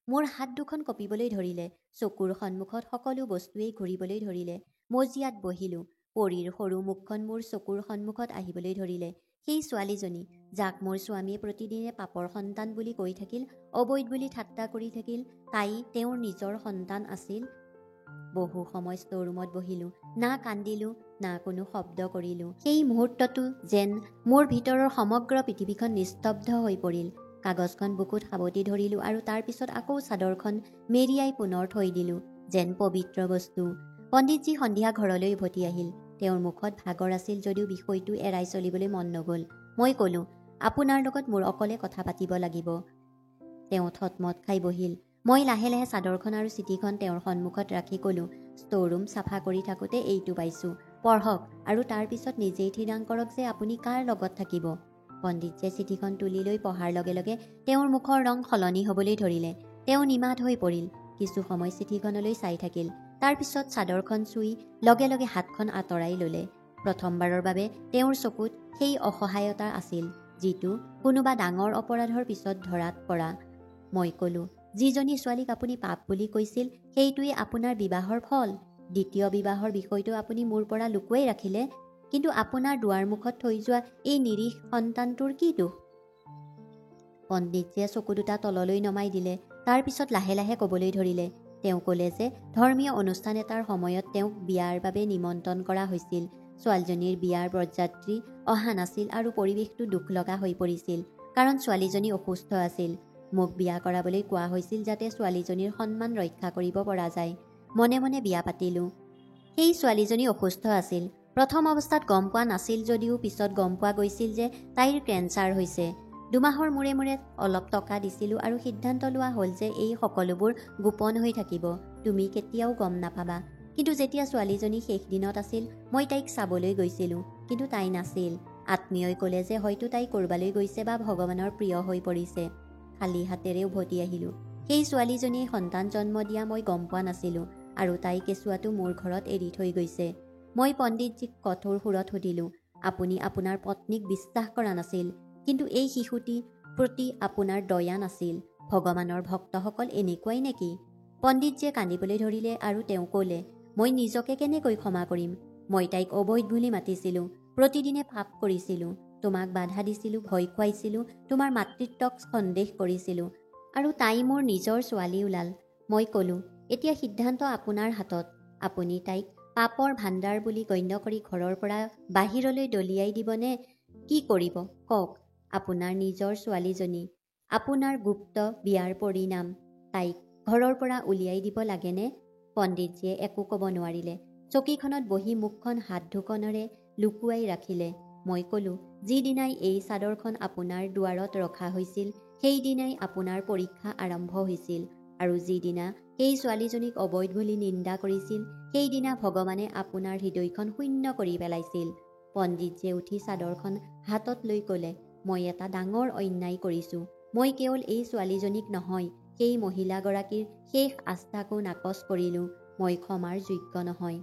মোৰ হাত দুখন কঁপিবলৈ ধৰিলে। চকুৰ সন্মুখত সকলো বস্তুৱেই ঘূৰিবলৈ ধৰিলে। মজিয়াত বহিলোঁ। পৰীৰ সৰু মুখখন মোৰ চকুৰ সন্মুখত আহিবলৈ ধৰিলে। সেই ছোৱালীজনী, যাক মোৰ স্বামীয়ে প্ৰতিদিনে পাপৰ সন্তান বুলি কৈ থাকিল, অবৈধ বুলি ঠাট্টা কৰি থাকিল, তাই তেওঁৰ নিজৰ সন্তান আছিল। বহু সময় ষ্ট'ৰৰুমত বহিলোঁ। না কান্দিলোঁ, না কোনো শব্দ কৰিলোঁ। সেই মুহূৰ্তটো যেন মোৰ ভিতৰৰ সমগ্ৰ পৃথিৱীখন নিস্তব্ধ হৈ পৰিল। কাগজখন বুকুত সাৱটি ধৰিলোঁ আৰু তাৰ পিছত আকৌ চাদৰখন মেৰিয়াই পুনৰ থৈ দিলোঁ, যেন পবিত্ৰ বস্তু। পণ্ডিতজী সন্ধিয়া ঘৰলৈ উভতি আহিল। তেওঁৰ মুখত ভাগৰ আছিল যদিও বিষয়টো এৰাই চলিবলৈ মন নগ'ল। মই ক'লোঁ, আপোনাৰ লগত মোৰ অকলে কথা পাতিব লাগিব। তেওঁ থতমত খাই বহিল। মই লাহে লাহে চাদৰখন আৰু চিঠিখন তেওঁৰ সন্মুখত ৰাখি ক'লোঁ, ষ্ট'ৰৰুম চাফা কৰি থাকোঁতে এইটো পাইছোঁ, পঢ়ক আৰু তাৰ পিছত নিজেই থিৰাং কৰক যে আপুনি কাৰ লগত থাকিব। পণ্ডিতজীয়ে চিঠিখন তুলি লৈ পঢ়াৰ লগে লগে তেওঁৰ মুখৰ ৰং সলনি হ'বলৈ ধৰিলে। তেওঁ নিমাত হৈ পৰিল। কিছু সময় চিঠিখনলৈ চাই থাকিল। তাৰ পিছত চাদৰখন চুই লগে লগে হাতখন আঁতৰাই ল'লে। প্ৰথমবাৰৰ বাবে তেওঁৰ চকুত সেই অসহায়তা আছিল, যিটো কোনোবা ডাঙৰ অপৰাধৰ পিছত ধৰাত পৰা। মই ক'লোঁ, যিজনী ছোৱালীক আপুনি পাপ বুলি কৈছিল সেইটোৱেই আপোনাৰ বিবাহৰ ফল। দ্বিতীয় বিবাহৰ বিষয়টো আপুনি মোৰ পৰা লুকুৱাই ৰাখিলে, কিন্তু আপোনাৰ দুৱাৰমুখত থৈ যোৱা এই নিৰীহ সন্তানটোৰ কি দোষ? পণ্ডিতজীয়ে চকু দুটা তললৈ নমাই দিলে। তাৰ পিছত লাহে লাহে ক'বলৈ ধৰিলে। তেওঁ ক'লে যে ধৰ্মীয় অনুষ্ঠান এটাৰ সময়ত তেওঁক বিয়াৰ বাবে নিমন্ত্ৰণ কৰা হৈছিল। ছোৱালীজনীৰ বিয়াৰ বৰযাত্ৰী অহা নাছিল আৰু পৰিৱেশটো দুখ লগা হৈ পৰিছিল, কাৰণ ছোৱালীজনী অসুস্থ আছিল। মোক বিয়া কৰাবলৈ কোৱা হৈছিল যাতে ছোৱালীজনীৰ সন্মান ৰক্ষা কৰিব পৰা যায়। মনে মনে বিয়া পাতিলোঁ। সেই ছোৱালীজনী অসুস্থ আছিল। প্ৰথম অৱস্থাত গম পোৱা নাছিল যদিও পিছত গম পোৱা গৈছিল যে তাইৰ কেঞ্চাৰ হৈছে। 2 মাহৰ মূৰে মূৰে অলপ টকা দিছিলোঁ আৰু সিদ্ধান্ত লোৱা হ'ল যে এই সকলোবোৰ গোপন হৈ থাকিব, তুমি কেতিয়াও গম নাপাবা। কিন্তু যেতিয়া ছোৱালীজনী শেষ দিনত আছিল, মই তাইক চাবলৈ গৈছিলোঁ, কিন্তু তাই নাছিল। আত্মীয়ই ক'লে যে হয়তো তাই ক'ৰবালৈ গৈছে বা ভগৱানৰ প্ৰিয় হৈ পৰিছে। খালী হাতেৰে উভতি আহিলোঁ। সেই ছোৱালীজনীয়ে সন্তান জন্ম দিয়া মই গম পোৱা নাছিলোঁ, আৰু তাই কেঁচুৱাটো মোৰ ঘৰত এৰি থৈ গৈছে। মই পণ্ডিতজীক কঠোৰ সুৰত সুধিলোঁ, আপুনি আপোনাৰ পত্নীক বিশ্বাস কৰা নাছিল, কিন্তু এই শিশুটিৰ প্ৰতি আপোনাৰ দয়া নাছিল। ভগৱানৰ ভক্তসকল এনেকুৱাই নেকি? পণ্ডিতজীয়ে কান্দিবলৈ ধৰিলে আৰু তেওঁ ক'লে, মই নিজকে কেনেকৈ ক্ষমা কৰিম? মই তাইক অবৈধ বুলি মাতিছিলোঁ, প্ৰতিদিনে পাপ কৰিছিলোঁ, তোমাক বাধা দিছিলোঁ, ভয় খুৱাইছিলোঁ, তোমাৰ মাতৃত্বক সন্দেহ কৰিছিলোঁ, আৰু তাই মোৰ নিজৰ ছোৱালী ওলাল। মই ক'লোঁ, এতিয়া সিদ্ধান্ত আপোনাৰ হাতত। আপুনি তাইক পাপৰ ভাণ্ডাৰ বুলি গণ্য কৰি ঘৰৰ পৰা বাহিৰলৈ দলিয়াই দিবনে কি কৰিব কওক? আপোনাৰ নিজৰ ছোৱালীজনী, আপোনাৰ গুপ্ত বিয়াৰ পৰিণাম, তাইক ঘৰৰ পৰা উলিয়াই দিব লাগেনে? পণ্ডিতজীয়ে একো ক'ব নোৱাৰিলে। চকীখনত বহি মুখখন হাত দুখনেৰে লুকুৱাই ৰাখিলে। মই ক'লোঁ, যিদিনাই এই চাদৰখন আপোনাৰ দুৱাৰত ৰখা হৈছিল সেইদিনাই আপোনাৰ পৰীক্ষা আৰম্ভ হৈছিল, আৰু যিদিনা সেই ছোৱালীজনীক অবৈধ বুলি নিন্দা কৰিছিল সেইদিনা ভগৱানে আপোনাৰ হৃদয়খন শূন্য কৰি পেলাইছিল। পণ্ডিতজীয়ে উঠি চাদৰখন হাতত লৈ ক'লে, মই এটা ডাঙৰ অন্যায় কৰিছোঁ। মই কেৱল এই ছোৱালীজনীক নহয়, সেই মহিলাগৰাকীৰ শেষ আস্থাকো নাকচ কৰিলোঁ। মই ক্ষমাৰ যোগ্য নহয়।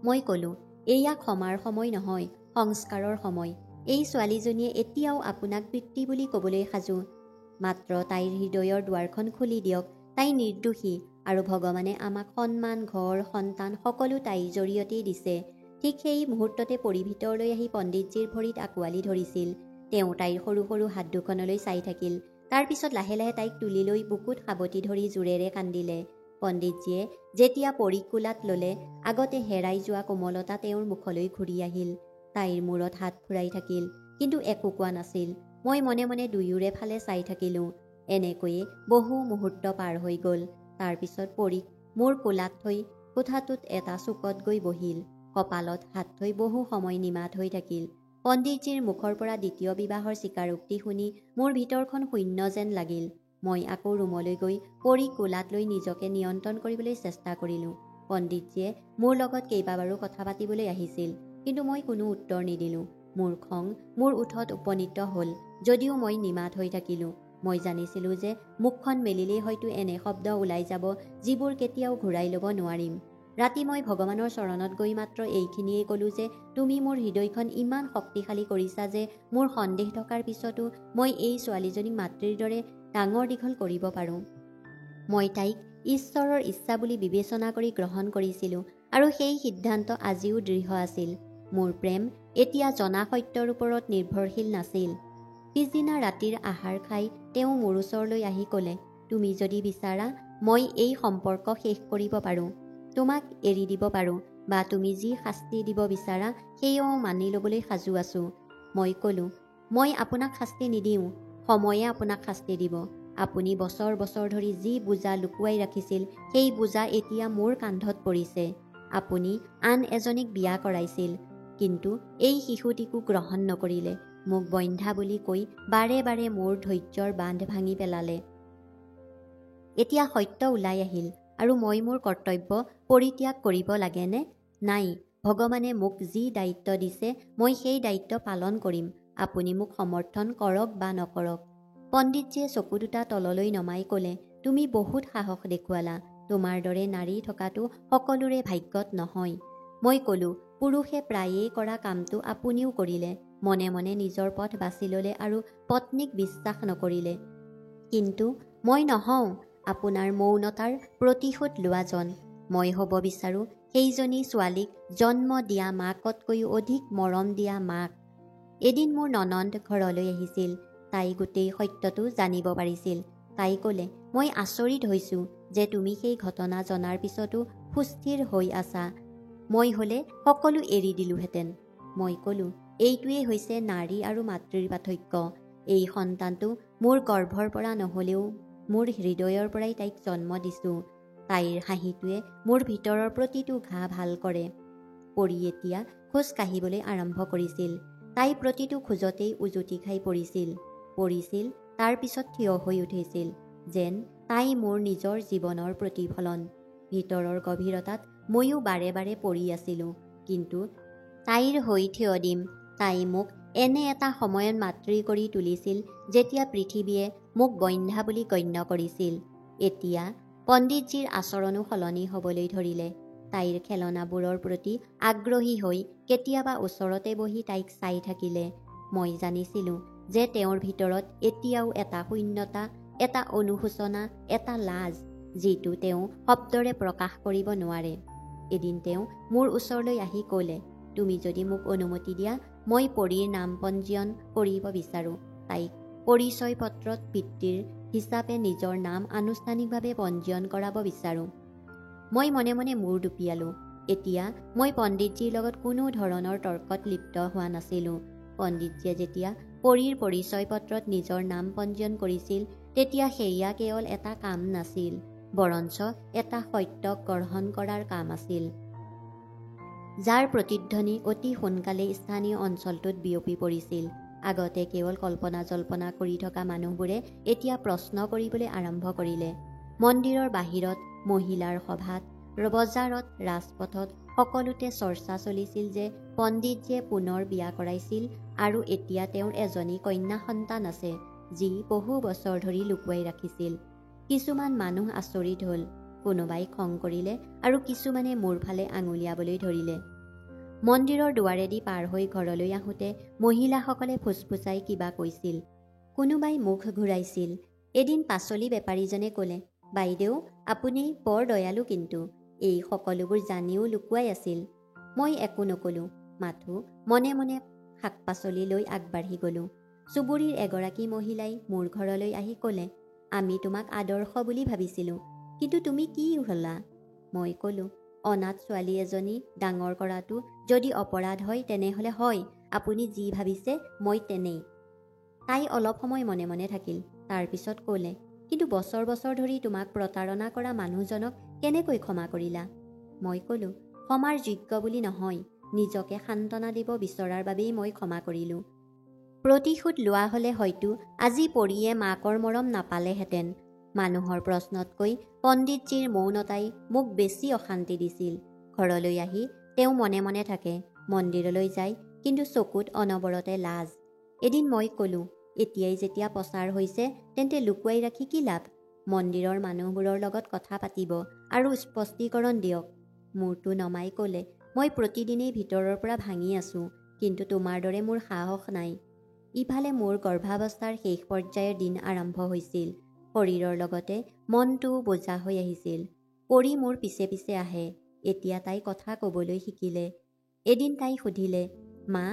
মই ক'লোঁ, এয়া ক্ষমাৰ সময় নহয়, সংস্কাৰৰ সময়। এই ছোৱালীজনীয়ে এতিয়াও আপোনাক পিতৃ বুলি ক'বলৈ সাজু। মাত্ৰ তাইৰ হৃদয়ৰ দুৱাৰখন খুলি দিয়ক। তাই নিৰ্দোষী, আৰু ভগৱানে আমাক সন্মান, ঘৰ, সন্তান সকলো তাইৰ জৰিয়তেই দিছে। ঠিক সেই মুহূৰ্ততে পৰি ভিতৰলৈ আহি পণ্ডিতজীৰ ভৰিত আঁকোৱালি ধৰিছিল। তেওঁ তাইৰ সৰু সৰু হাত দুখনলৈ চাই থাকিল। তাৰ পিছত লাহে লাহে তাইক তুলি লৈ বুকুত সাৱটি ধৰি জোৰেৰে কান্দিলে। পণ্ডিতজীয়ে যেতিয়া পৰীক কোলাত ল'লে, আগতে হেৰাই যোৱা কোমলতা তেওঁৰ মুখলৈ ঘূৰি আহিল। তাইৰ মূৰত হাত ফুৰাই থাকিল, কিন্তু একো কোৱা নাছিল। মই মনে মনে দুয়োৰে ফালে চাই থাকিলোঁ। এনেকৈয়ে বহু মুহূৰ্ত পাৰ হৈ গ'ল। তাৰ পিছত পৰীক মোৰ কোলাত থৈ কোঠাটোত এটা চুকত গৈ বহিল। কপালত হাত থৈ বহু সময় নিমাত হৈ থাকিল। পণ্ডিতজীৰ মুখৰ পৰা দ্বিতীয় বিবাহৰ স্বীকাৰোক্তি শুনি মোৰ ভিতৰখন শূন্য যেন লাগিল। মই আকৌ ৰুমলৈ গৈ পৰীক কোলাত লৈ নিজকে নিয়ন্ত্ৰণ কৰিবলৈ চেষ্টা কৰিলোঁ। পণ্ডিতজীয়ে মোৰ লগত কেইবাবাৰো কথা পাতিবলৈ আহিছিল, কিন্তু মই কোনো উত্তৰ নিদিলোঁ। মোৰ খং মোৰ ওঠত উপনীত হ'ল, যদিও মই নিমাত হৈ থাকিলোঁ। মই জানিছিলোঁ যে মুখখন মেলিলেই হয়তো এনে শব্দ ওলাই যাব যিবোৰ কেতিয়াও ঘূৰাই ল'ব নোৱাৰিম। ৰাতি মই ভগৱানৰ চৰণত গৈ মাত্ৰ এইখিনিয়েই ক'লোঁ যে তুমি মোৰ হৃদয়খন ইমান শক্তিশালী কৰিছা যে মোৰ সন্দেহ থকাৰ পিছতো মই এই ছোৱালীজনীক মাতৃৰ দৰে ডাঙৰ দীঘল কৰিব পাৰোঁ। মই তাইক ঈশ্বৰৰ ইচ্ছা বুলি বিবেচনা কৰি গ্ৰহণ কৰিছিলোঁ, আৰু সেই সিদ্ধান্ত আজিও দৃঢ় আছিল। মোৰ প্ৰেম এতিয়া জনা সত্যৰ ওপৰত নিৰ্ভৰশীল নাছিল। পিছদিনা ৰাতিৰ আহাৰ খাই তেওঁ মোৰ ওচৰলৈ আহি ক'লে, তুমি যদি বিচাৰা মই এই সম্পৰ্ক শেষ কৰিব পাৰোঁ, তোমাক এৰি দিব পাৰোঁ, বা তুমি যি শাস্তি দিব বিচাৰা সেয়াও মানি ল'বলৈ সাজু আছোঁ। মই ক'লোঁ, মই আপোনাক শাস্তি নিদিওঁ, সময়ে আপোনাক শাস্তি দিব। আপুনি বছৰ বছৰ ধৰি যি বোজা লুকুৱাই ৰাখিছিল সেই বোজা এতিয়া মোৰ কান্ধত পৰিছে। আপুনি আন এজনীক বিয়া কৰাইছিল, কিন্তু এই শিশুটিকো গ্ৰহণ নকৰিলে। মোক বন্ধ্যা বুলি কৈ বাৰে বাৰে মোৰ ধৈৰ্যৰ বান্ধ ভাঙি পেলালে। এতিয়া সত্য ওলাই আহিল, আৰু মই মোৰ কৰ্তব্য পৰিত্যাগ কৰিব লাগেনে? নাই, ভগৱানে মোক যি দায়িত্ব দিছে মই সেই দায়িত্ব পালন কৰিম। আপুনি মোক সমৰ্থন কৰক বা নকৰক। পণ্ডিতজীয়ে চকু দুটা তললৈ নমাই ক'লে, তুমি বহুত সাহস দেখুৱালা। তোমাৰ দৰে নাৰী থকাটো সকলোৰে ভাগ্যত নহয়। মই ক'লোঁ, পুৰুষে প্ৰায়েই কৰা কামটো আপুনিও কৰিলে। মনে মনে নিজৰ পথ বাছি ল'লে আৰু পত্নীক বিশ্বাস নকৰিলে। কিন্তু মই নহওঁ আপোনাৰ মৌনতাৰ প্ৰতিশোধ লোৱাজন। মই হ'ব বিচাৰোঁ সেইজনী ছোৱালীক জন্ম দিয়া মাকতকৈও অধিক মৰম দিয়া মাক। এদিন মোৰ ননন্দ ঘৰলৈ আহিছিল। তাই গোটেই সত্যটো জানিব পাৰিছিল। তাই ক'লে, মই আচৰিত হৈছোঁ যে তুমি সেই ঘটনা জনাৰ পিছতো সুস্থিৰ হৈ আছা। মই হ'লে সকলো এৰি দিলোঁহেঁতেন। মই ক'লোঁ, এইটোৱেই হৈছে নাৰী আৰু মাতৃৰ পাৰ্থক্য। এই সন্তানটো মোৰ গৰ্ভৰ পৰা নহ'লেও মোৰ হৃদয়ৰ পৰাই তাইক জন্ম দিছোঁ। তাইৰ হাঁহিটোৱে মোৰ ভিতৰৰ প্ৰতিটো ঘা ভাল কৰে। পৰী এতিয়া খোজ কাঢ়িবলৈ আৰম্ভ কৰিছিল। তাই প্ৰতিটো খোজতেই উজুটি খাই পৰিছিল, তাৰ পিছত থিয় হৈ উঠিছিল, যেন তাই মোৰ নিজৰ জীৱনৰ প্ৰতিফলন। ভিতৰৰ গভীৰতাত ময়ো বাৰে বাৰে পৰি আছিলোঁ, কিন্তু তাইৰ হৈ থিয় দিম। তাই মোক এনে এটা সময়ত মাতৃ কৰি তুলিছিল যেতিয়া পৃথিৱীয়ে মোক বন্ধ্যা বুলি গণ্য কৰিছিল। এতিয়া পণ্ডিতজীৰ আচৰণো সলনি হ'বলৈ ধৰিলে। তাইৰ খেলনাবোৰৰ প্ৰতি আগ্ৰহী হৈ কেতিয়াবা ওচৰতে বহি তাইক চাই থাকিলে। মই জানিছিলোঁ যে তেওঁৰ ভিতৰত এতিয়াও এটা শূন্যতা, এটা অনুশোচনা, এটা লাজ, যিটো তেওঁ শব্দৰে প্ৰকাশ কৰিব নোৱাৰে। এদিন তেওঁ মোৰ ওচৰলৈ আহি ক'লে, তুমি যদি মোক অনুমতি দিয়া মই পৰীৰ নাম পঞ্জীয়ন কৰিব বিচাৰোঁ। তাইক পৰিচয় পত্ৰত পিতৃৰ হিচাপে নিজৰ নাম আনুষ্ঠানিকভাৱে পঞ্জীয়ন কৰাব বিচাৰোঁ। মই মনে মনে মূৰ দুপিয়ালোঁ। এতিয়া মই পণ্ডিতজীৰ লগত কোনো ধৰণৰ তৰ্কত লিপ্ত হোৱা নাছিলোঁ। পণ্ডিতজীয়ে যেতিয়া পৰীৰ পৰিচয় পত্ৰত নিজৰ নাম পঞ্জীয়ন কৰিছিল, তেতিয়া সেয়া কেৱল এটা কাম নাছিল, বৰঞ্চ এটা সত্যক গ্ৰহণ কৰাৰ কাম আছিল, যাৰ প্ৰতিধ্বনি অতি সোনকালেই স্থানীয় অঞ্চলটোত বিয়পি পৰিছিল। আগতে কেৱল কল্পনা জল্পনা কৰি থকা মানুহবোৰে এতিয়া প্ৰশ্ন কৰিবলৈ আৰম্ভ কৰিলে। মন্দিৰৰ বাহিৰত, মহিলাৰ সভাত, বজাৰত, ৰাজপথত সকলোতে চৰ্চা চলিছিল যে পণ্ডিতজীয়ে পুনৰ বিয়া কৰাইছিল আৰু এতিয়া তেওঁৰ এজনী কন্যা সন্তান আছে, যি বহু বছৰ ধৰি লুকুৱাই ৰাখিছিল। কিছুমান মানুহ আচৰিত হ'ল, কোনোবাই খং কৰিলে আৰু কিছুমানে মোৰ ফালে আঙুলিয়াবলৈ ধৰিলে। মন্দিৰৰ দুৱাৰেদি পাৰ হৈ ঘৰলৈ আহোঁতে মহিলাসকলে ফুচফুচাই কিবা কৈছিল, কোনোবাই মুখ ঘূৰাইছিল। এদিন পাচলি বেপাৰীজনে ক'লে, বাইদেউ আপুনি বৰ দয়ালু, কিন্তু এই সকলোবোৰ জানিও লুকুৱাই আছিল। মই একো নক'লোঁ, মাথো মনে মনে শাক পাচলি লৈ আগবাঢ়ি গ'লোঁ। চুবুৰীৰ এগৰাকী মহিলাই মোৰ ঘৰলৈ আহি ক'লে, আমি তোমাক আদৰ্শ বুলি ভাবিছিলোঁ, কিন্তু তুমি কি হ'লা? মই ক'লোঁ, অনাথ ছোৱালী এজনী ডাঙৰ কৰাটো যদি অপৰাধ হয় তেনেহ'লে হয়, আপুনি যি ভাবিছে মই তেনেই। তাই অলপ সময় মনে মনে থাকিল। তাৰপিছত ক'লে, কিন্তু বছৰ বছৰ ধৰি তোমাক প্ৰতাৰণা কৰা মানুহজনক কেনেকৈ ক্ষমা কৰিলা? মই ক'লোঁ, ক্ষমাৰ যোগ্য বুলি নহয়, নিজকে সান্তনা দিব বিচৰাৰ বাবেই মই ক্ষমা কৰিলোঁ। প্ৰতিশোধ লোৱা হ'লে হয়তো আজি পৰিয়ে মাকৰ মৰম নাপালেহেঁতেন। মানুহৰ প্ৰশ্নতকৈ পণ্ডিতজীৰ মৌনতাই মোক বেছি অশান্তি দিছিল। ঘৰলৈ আহি তেওঁ মনে মনে থাকে, মন্দিৰলৈ যায়, কিন্তু চকুত অনবৰতে লাজ। এদিন মই ক'লোঁ, এতিয়াই যেতিয়া প্ৰচাৰ হৈছে তেন্তে লুকুৱাই ৰাখি কি লাভ? মন্দিৰৰ মানুহবোৰৰ লগত কথা পাতিব আৰু স্পষ্টীকৰণ দিয়ক। মূৰটো নমাই ক'লে, মই প্ৰতিদিনেই ভিতৰৰ পৰা ভাঙি আছোঁ, কিন্তু তোমাৰ দৰে মোৰ সাহস নাই। ইফালে মোৰ গৰ্ভাৱস্থাৰ শেষ পৰ্যায়ৰ দিন আৰম্ভ হৈছিল। শৰীৰৰ লগতে মনটোও বোজা হৈ আহিছিল। পৰি মোৰ পিছে পিছে আহে। এতিয়া তাই কথা ক'বলৈ শিকিলে। এদিন তাই সুধিলে, মা,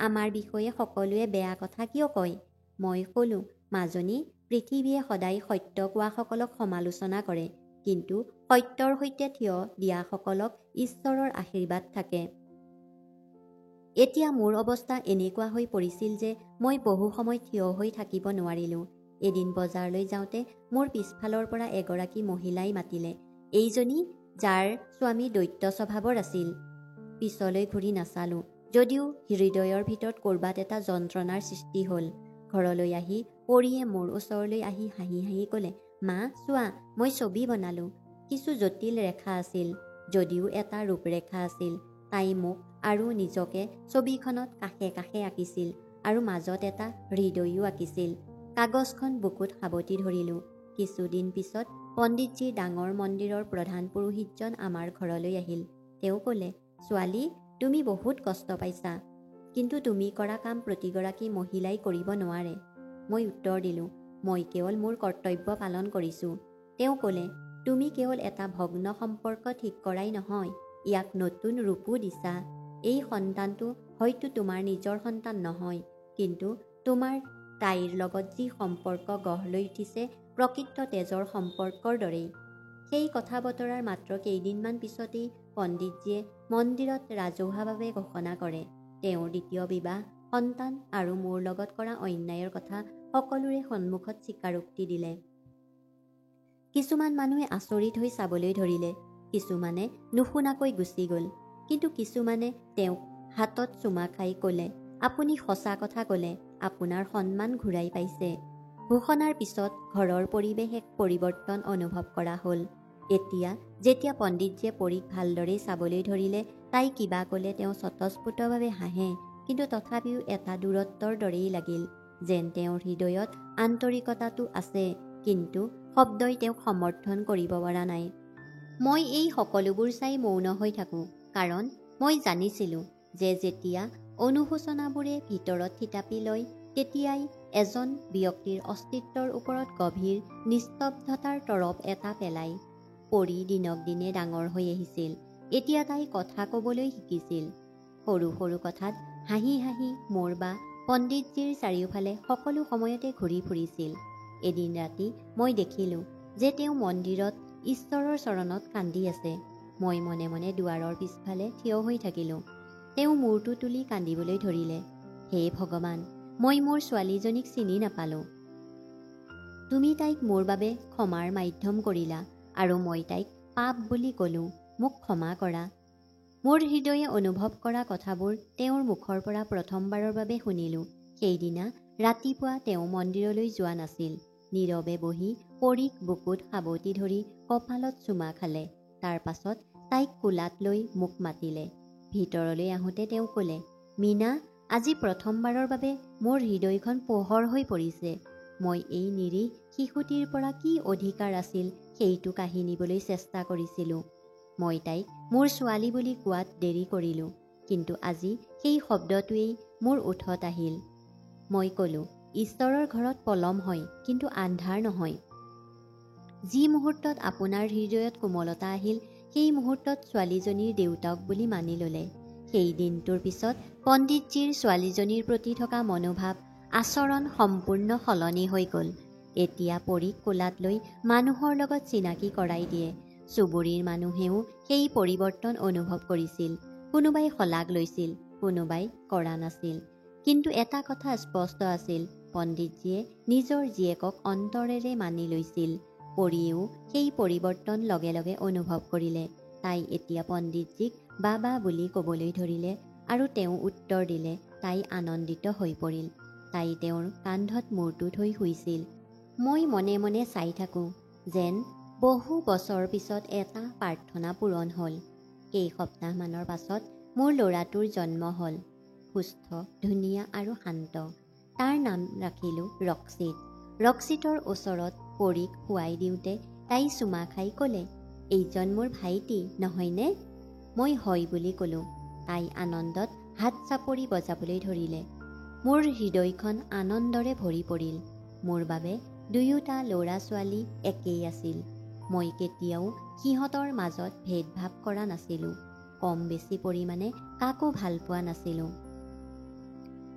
আমাৰ বিষয়ে সকলোৱে বেয়া কথা কিয় কয়? মই ক'লোঁ, মাজনী, পৃথিৱীয়ে সদায় সত্য কোৱাসকলক সমালোচনা কৰে, কিন্তু সত্যৰ সৈতে থিয় দিয়াসকলক ঈশ্বৰৰ আশীৰ্বাদ থাকে। এতিয়া মোৰ অৱস্থা এনেকুৱা হৈ পৰিছিল যে মই বহু সময় থিয় হৈ থাকিব নোৱাৰিলোঁ। এদিন বজাৰলৈ যাওঁতে মোৰ পিছফালৰ পৰা এগৰাকী মহিলাই মাতিলে, এইজনী যাৰ স্বামী দৈত্য স্বভাৱৰ আছিল। পিছলৈ ঘূৰি নাচালোঁ, যদিও হৃদয়ৰ ভিতৰত ক'ৰবাত এটা যন্ত্ৰণাৰ সৃষ্টি হ'ল। ঘৰলৈ আহি পৰিয়ে মোৰ ওচৰলৈ আহি হাঁহি হাঁহি ক'লে, মা চোৱা, মই ছবি বনালোঁ। কিছু জটিল ৰেখা আছিল, যদিও এটা ৰূপৰেখা আছিল। তাই মোক আৰু নিজকে ছবিখনত কাষে কাষে আঁকিছিল আৰু মাজত এটা হৃদয়ো আঁকিছিল। কাগজখন বুকুত সাৱটি ধৰিলোঁ। কিছুদিন পিছত পণ্ডিতজীৰ ডাঙৰ মন্দিৰৰ প্ৰধান পুৰোহিতজন আমাৰ ঘৰলৈ আহিল। তেওঁ ক'লে, ছোৱালী, তুমি বহুত কষ্ট পাইছা, কিন্তু তুমি কৰা কাম প্ৰতিগৰাকী মহিলাই কৰিব নোৱাৰে। মই উত্তৰ দিলোঁ, মই কেৱল মোৰ কৰ্তব্য পালন কৰিছোঁ। তেওঁ ক'লে, তুমি কেৱল এটা ভগ্ন সম্পৰ্ক ঠিক কৰাই নহয়, ইয়াক নতুন ৰূপো দিছা। এই সন্তানটো হয়তো তোমাৰ নিজৰ সন্তান নহয়, কিন্তু তোমাৰ তাইৰ লগত যি সম্পৰ্ক গঢ় লৈ উঠিছে প্ৰকৃত তেজৰ সম্পৰ্কৰ দৰেই। সেই কথা বতৰাৰ মাত্ৰ কেইদিনমান পিছতেই পণ্ডিতজীয়ে মন্দিৰত ৰাজহুৱাভাৱে ঘোষণা কৰে, তেওঁৰ দ্বিতীয় বিবাহ, সন্তান আৰু মোৰ লগত কৰা অন্যায়ৰ কথা সকলোৰে সন্মুখত স্বীকাৰোক্তি দিলে। কিছুমান মানুহে আচৰিত হৈ চাবলৈ ধৰিলে, কিছুমানে নুশুনাকৈ গুচি গ'ল, কিন্তু কিছুমানে তেওঁক হাতত চুমা খাই ক'লে, আপুনি সঁচা কথা ক'লে, আপোনাৰ সন্মান ঘূৰাই পাইছে। ঘোষণাৰ পিছত ঘৰৰ পৰিৱেশ এক পৰিৱৰ্তন অনুভৱ কৰা হ'ল। এতিয়া যেতিয়া পণ্ডিতজীয়ে পৰীক ভালদৰেই চাবলৈ ধৰিলে, তাই কিবা ক'লে তেওঁ স্বতঃস্ফূৰ্তভাৱে হাঁহে, কিন্তু তথাপিও এটা দূৰত্বৰ দৰেই লাগিল, যেন তেওঁৰ হৃদয়ত আন্তৰিকতাটো আছে, কিন্তু শব্দই তেওঁক সমৰ্থন কৰিব পৰা নাই। মই এই সকলোবোৰ চাই মৌন হৈ থাকোঁ, কাৰণ মই জানিছিলোঁ যে যেতিয়া অনুশোচনাবোৰে ভিতৰত থিতাপি লয়, তেতিয়াই এজন ব্যক্তিৰ অস্তিত্বৰ ওপৰত গভীৰ নিস্তব্ধতাৰ তৰপ এটা পেলায়। পৰি দিনক দিনে ডাঙৰ হৈ আহিছিল। এতিয়া তাই কথা ক'বলৈ শিকিছিল। সৰু সৰু কথাত হাঁহি হাঁহি মোৰ বা পণ্ডিতজীৰ চাৰিওফালে সকলো সময়তে ঘূৰি ফুৰিছিল। এদিন ৰাতি মই দেখিলোঁ যে তেওঁ মন্দিৰত ঈশ্বৰৰ চৰণত কান্দি আছে। মই মনে মনে দুৱাৰৰ পিছফালে থিয় হৈ থাকিলোঁ। তেওঁ মূৰটো তুলি কান্দিবলৈ ধৰিলে। হে ভগৱান, মই মোৰ ছোৱালীজনীক চিনি নাপালোঁ। তুমি তাইক মোৰ বাবে ক্ষমাৰ মাধ্যম কৰিলা, আৰু মই তাইক পাপ বুলি ক'লোঁ। মোক ক্ষমা কৰা। মোৰ হৃদয়ে অনুভৱ কৰা কথাবোৰ তেওঁৰ মুখৰ পৰা প্ৰথমবাৰৰ বাবে শুনিলোঁ। সেইদিনা ৰাতিপুৱা তেওঁ মন্দিৰলৈ যোৱা নাছিল। নীৰৱে বহি পৰীক বুকুত সাৱটি ধৰি কঁপালত চুমা খালে। তাৰ পাছত তাইক কোলাত লৈ মোক মাতিলে। ভিতৰলৈ আহোঁতে তেওঁ ক'লে, মীনা, আজি প্ৰথমবাৰৰ বাবে মোৰ হৃদয়খন পোহৰ হৈ পৰিছে। মই এই নিৰীহ শিশুটিৰ পৰা কি অধিকাৰ আছিল সেইটো কাঢ়ি নিবলৈ চেষ্টা কৰিছিলোঁ। মই তাইক মোৰ ছোৱালী বুলি কোৱাত দেৰি কৰিলোঁ, কিন্তু আজি সেই শব্দটোৱেই মোৰ ওঠত আহিল। মই ক'লোঁ, ঈশ্বৰৰ ঘৰত পলম হয়, কিন্তু আন্ধাৰ নহয়। যি মুহূৰ্তত আপোনাৰ হৃদয়ত কোমলতা আহিল, সেই মুহূৰ্তত ছোৱালীজনীৰ দেউতাক বুলি মানি ল'লে। সেই দিনটোৰ পিছত পণ্ডিতজীৰ ছোৱালীজনীৰ প্ৰতি থকা মনোভাৱ আচৰণ সম্পূৰ্ণ সলনি হৈ গ'ল। এতিয়া পৰীক কোলাত লৈ মানুহৰ লগত চিনাকি কৰাই দিয়ে। চুবুৰীৰ মানুহেও সেই পৰিৱৰ্তন অনুভৱ কৰিছিল। কোনোবাই শলাগ লৈছিল, কোনোবাই কৰা নাছিল। কিন্তু এটা কথা স্পষ্ট আছিল, পণ্ডিতজীয়ে নিজৰ জীয়েকক অন্তৰেৰে মানি লৈছিল। পৰীয়েও সেই পৰিৱৰ্তন লগে লগে অনুভৱ কৰিলে। তাই এতিয়া পণ্ডিতজীক বাবা বুলি ক'বলৈ ধৰিলে আৰু তেওঁ উত্তৰ দিলে। তাই আনন্দিত হৈ পৰিল। তাই তেওঁৰ কান্ধত মূৰটো থৈ শুইছিল। মই মনে মনে চাই থাকোঁ, যেন বহু বছৰ পিছত এটা প্ৰাৰ্থনা পূৰণ হ'ল। কেইসপ্তাহমানৰ পাছত মোৰ ল'ৰাটোৰ জন্ম হ'ল। সুস্থ, ধুনীয়া আৰু শান্ত। তাৰ নাম ৰাখিলোঁ ৰক্সিত। ৰক্সিতৰ ওচৰত পৰীক শুৱাই দিওঁতে তাই চুমা খাই ক'লে, এইজন মোৰ ভাইটি নহয়নে? মই হয় বুলি ক'লোঁ। তাই আনন্দত হাত চাপৰি বজাবলৈ ধৰিলে। মোৰ হৃদয়খন আনন্দৰে ভৰি পৰিল। মোৰ বাবে দুয়োটা ল'ৰা ছোৱালী একেই আছিল। মই কেতিয়াও সিহঁতৰ মাজত ভেদভাৱ কৰা নাছিলোঁ। কম বেছি পৰিমাণে কাকো ভাল পোৱা নাছিলোঁ।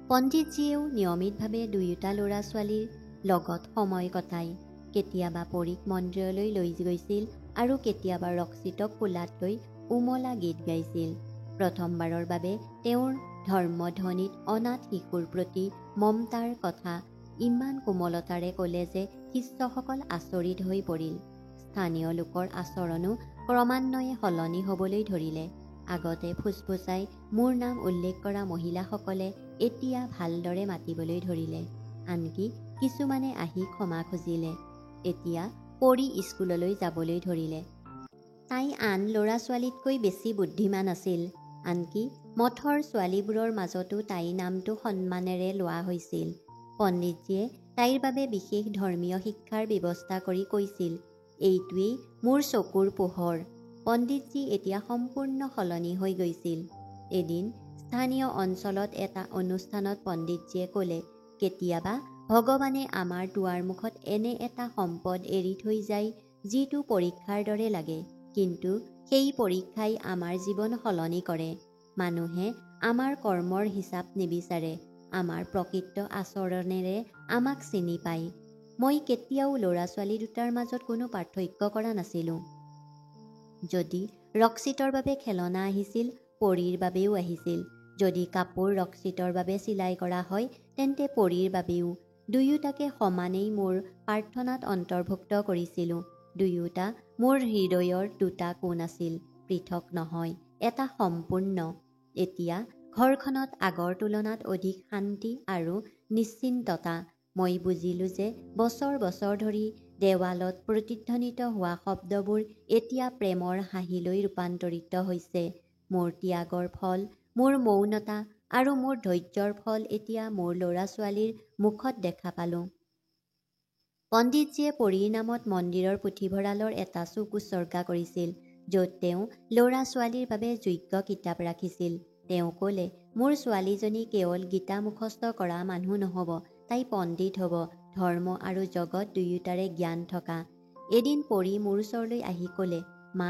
পণ্ডিতজীয়েও নিয়মিতভাৱে দুয়োটা ল'ৰা ছোৱালীৰ লগত সময় কটায়। কেতিয়াবা পৰীক মন্দিৰলৈ লৈ গৈছিল আৰু কেতিয়াবা ৰক্সিতক কোলাত লৈ উমলা গীত গাইছিল। প্ৰথমবাৰৰ বাবে তেওঁৰ ধৰ্মধ্বনিত অনাথ শিশুৰ প্ৰতি মমতাৰ কথা ইমান কোমলতাৰে ক'লে যে শিষ্যসকল আচৰিত হৈ পৰিল। স্থানীয় লোকৰ আচৰণো ক্ৰমান্বয়ে সলনি হ'বলৈ ধৰিলে। আগতে ফুচফুচাই মোৰ নাম উল্লেখ কৰা মহিলাসকলে এতিয়া ভালদৰে মাতিবলৈ ধৰিলে। আনকি কিছুমানে আহি ক্ষমা খুজিলে। এতিয়া পৰী স্কুললৈ যাবলৈ ধৰিলে। তাই আন ল'ৰা ছোৱালীতকৈ বেছি বুদ্ধিমান আছিল। আনকি মঠৰ ছোৱালীবোৰৰ মাজতো তাইৰ নামটো সন্মানেৰে লোৱা হৈছিল। পণ্ডিতজীয়ে তাইৰ বাবে বিশেষ ধৰ্মীয় শিক্ষাৰ ব্যৱস্থা কৰি কৈছিল, এইটোৱেই মোৰ চকুৰ পোহৰ। পণ্ডিতজী এতিয়া সম্পূৰ্ণ সলনি হৈ গৈছিল। এদিন স্থানীয় অঞ্চলত এটা অনুষ্ঠানত পণ্ডিতজীয়ে ক'লে, কেতিয়াবা ভগৱানে আমাৰ দুৱাৰমুখত এনে এটা সম্পদ এৰি থৈ যায় যিটো পৰীক্ষাৰ দৰে লাগে, কিন্তু সেই পৰীক্ষাই আমাৰ জীৱন সলনি কৰে। মানুহে আমাৰ কৰ্মৰ হিচাপ নিবিচাৰে, আমাৰ প্ৰকৃত আচৰণেৰে আমাক চিনি পায়। মই কেতিয়াও ল'ৰা ছোৱালী দুটাৰ মাজত কোনো পাৰ্থক্য কৰা নাছিলোঁ। যদি ৰক্সিতৰ বাবে খেলনা আহিছিল, পৰীৰ বাবেও আহিছিল। যদি কাপোৰ ৰক্সিতৰ বাবে চিলাই কৰা হয়, তেন্তে পৰীৰ বাবেও। দুয়োটাকে সমানেই মোৰ প্ৰাৰ্থনাত অন্তৰ্ভুক্ত কৰিছিলোঁ। দুয়োটা মোৰ হৃদয়ৰ দুটা কোণ আছিল, পৃথক নহয়, এটা সম্পূৰ্ণ। এতিয়া ঘৰখনত আগৰ তুলনাত অধিক শান্তি আৰু নিশ্চিন্ততা। মই বুজিলোঁ যে বছৰ বছৰ ধৰি দেৱালত প্ৰতিধ্বনিত হোৱা শব্দবোৰ এতিয়া প্ৰেমৰ হাঁহিলৈ ৰূপান্তৰিত হৈছে। মোৰ ত্যাগৰ ফল, মোৰ মৌনতা আৰু মোৰ ধৈৰ্যৰ ফল এতিয়া মোৰ ল'ৰা ছোৱালীৰ মুখত দেখা পালোঁ। পণ্ডিতজীয়ে পৰীৰ নামত মন্দিৰৰ পুথিভঁৰালৰ এটা চুক উচৰ্গা কৰিছিল, য'ত তেওঁ ল'ৰা ছোৱালীৰ বাবে যোগ্য কিতাপ ৰাখিছিল। তেওঁ ক'লে, মোৰ ছোৱালীজনী কেৱল গীতা মুখস্থ কৰা মানুহ নহ'ব, তাই পণ্ডিত হ'ব, ধৰ্ম আৰু জগত দুয়োটাৰে জ্ঞান থকা। এদিন পৰী মোৰ ওচৰলৈ আহি ক'লে, মা,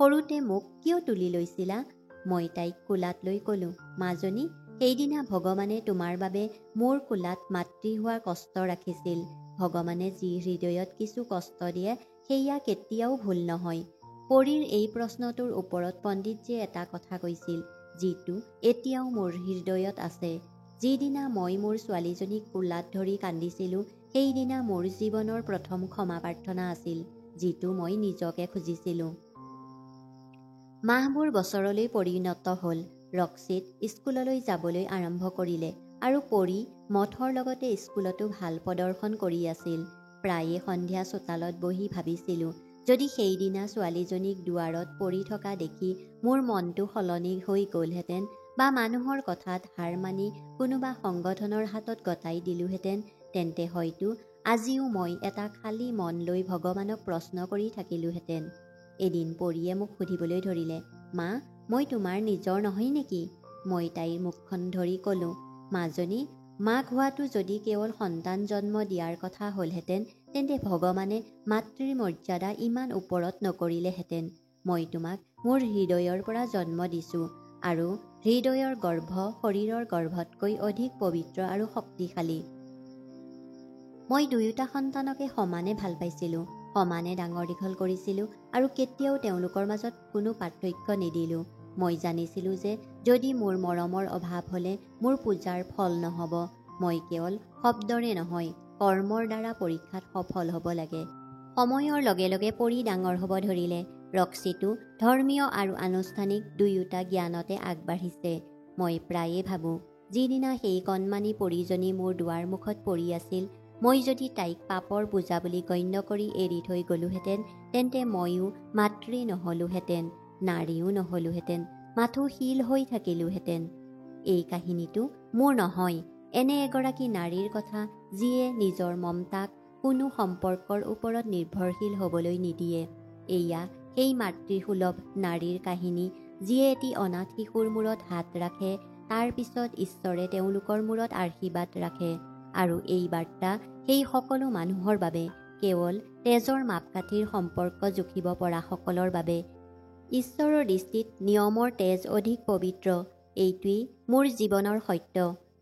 সৰুতে মোক কিয় তুলি লৈছিলা? মই তাইক কোলাত লৈ ক'লোঁ, মাজনী, সেইদিনা ভগৱানে তোমাৰ বাবে মোৰ কোলাত মাতৃ হোৱাৰ কষ্ট ৰাখিছিল। ভগৱানে যি হৃদয়ত কিছু কষ্ট দিয়ে, সেয়া কেতিয়াও ভুল নহয়। পৰীৰ এই প্ৰশ্নটোৰ ওপৰত পণ্ডিতজীয়ে এটা কথা কৈছিল, যিটো এতিয়াও মোৰ হৃদয়ত আছে। যিদিনা মই মোৰ ছোৱালীজনীক কোলাত ধৰি কান্দিছিলোঁ, সেইদিনা মোৰ জীৱনৰ প্ৰথম ক্ষমা প্ৰাৰ্থনা আছিল, যিটো মই নিজকে খুজিছিলোঁ। মাহবোৰ বছৰলৈ পৰিণত হ'ল। ৰক্সিত স্কুললৈ যাবলৈ আৰম্ভ কৰিলে আৰু পৰী মঠৰ লগতে স্কুলতো ভাল প্ৰদৰ্শন কৰি আছিল। প্ৰায়ে সন্ধিয়া চোতালত বহি ভাবিছিলোঁ, যদি সেইদিনা ছোৱালীজনীক দুৱাৰত পৰি থকা দেখি মোৰ মনটো সলনি হৈ গ'লহেঁতেন, বা মানুহৰ কথাত হাৰ মানি কোনোবা সংগঠনৰ হাতত গতাই দিলোহেঁতেন, তেন্তে হয়তো আজিও মই এটা খালী মন লৈ ভগৱানক প্ৰশ্ন কৰি থাকিলোহেঁতেন। এদিন পৰীয়ে মোক সুধিবলৈ ধৰিলে, মা, মই তোমাৰ নিজৰ নহয় নেকি? মই তাইৰ মুখখন ধৰি ক'লোঁ, মাজনী, মাক হোৱাটো যদি কেৱল সন্তান জন্ম দিয়াৰ কথা হ'লহেঁতেন, তেন্তে ভগৱানে মাতৃৰ মৰ্যাদা ইমান ওপৰত নকৰিলেহেঁতেন। মই তোমাক মোৰ হৃদয়ৰ পৰা জন্ম দিছোঁ, আৰু হৃদয়ৰ গৰ্ভ শৰীৰৰ গৰ্ভতকৈ অধিক পবিত্ৰ আৰু শক্তিশালী। মই দুয়োটা সন্তানকে সমানে ভাল পাইছিলোঁ, সমানে ডাঙৰ দীঘল কৰিছিলোঁ আৰু কেতিয়াও তেওঁলোকৰ মাজত কোনো পাৰ্থক্য নিদিলোঁ। মই জানিছিলোঁ যে যদি মোৰ মৰমৰ অভাৱ হ'লে মোৰ পূজাৰ ফল নহ'ব। মই কেৱল শব্দৰে নহয়, কৰ্মৰ দ্বাৰা পৰীক্ষাত সফল হ'ব লাগে। সময়ৰ লগে লগে পৰি ডাঙৰ হ'ব ধৰিলে। ৰক্সিটো ধৰ্মীয় আৰু আনুষ্ঠানিক দুয়োটা জ্ঞানতে আগবাঢ়িছে। মই প্ৰায়ে ভাবোঁ, যিদিনা সেই কণমানি পৰীজনী মোৰ দুৱাৰ মুখত পৰি আছিল, মই যদি তাইক পাপৰ বোজা বুলি গণ্য কৰি এৰি থৈ গ'লোহেঁতেন, তেন্তে ময়ো মাতৃ নহ'লোহেঁতেন, নাৰীও নহ'লোহেঁতেন, মাথো শিল হৈ থাকিলোহেঁতেন। এই কাহিনীটো মোৰ নহয়, এনে এগৰাকী নাৰীৰ কথা যিয়ে নিজৰ মমতাক কোনো সম্পৰ্কৰ ওপৰত নিৰ্ভৰশীল হ'বলৈ নিদিয়ে। এয়া সেই মাতৃসুলভ নাৰীৰ কাহিনী যিয়ে এটি অনাথ শিশুৰ মূৰত হাত ৰাখে, তাৰ পিছত ঈশ্বৰে তেওঁলোকৰ মূৰত আশীৰ্বাদ ৰাখে। আৰু এই বাৰ্তা সেই সকলো মানুহৰ বাবে, কেৱল তেজৰ মাপকাঠিৰ সম্পৰ্ক জুখিব পৰা সকলৰ বাবে। ঈশ্বৰৰ দৃষ্টিত নিয়মৰ তেজ অধিক পবিত্ৰ। এইটোৱেই মোৰ জীৱনৰ সত্য,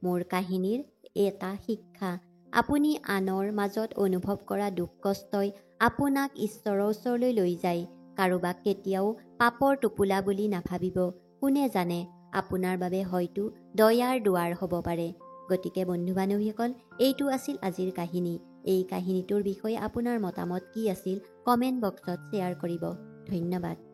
মোৰ কাহিনীৰ এটা শিক্ষা। আপুনি আনৰ মাজত অনুভৱ কৰা দুখ কষ্টই আপোনাক ঈশ্বৰৰ ওচৰলৈ লৈ যায়। কাৰোবাক কেতিয়াও পাপৰ টোপোলা বুলি নাভাবিব। কোনে জানে, আপোনাৰ বাবে হয়তো দয়াৰ দুৱাৰ হ'ব পাৰে। গতিকে বন্ধু বান্ধৱীসকল, এইটো আছিল আজিৰ কাহিনী। এই কাহিনীটোৰ বিষয়ে আপোনাৰ মতামত কি আছিল কমেণ্ট বক্সত শ্বেয়াৰ কৰিব। ধন্যবাদ।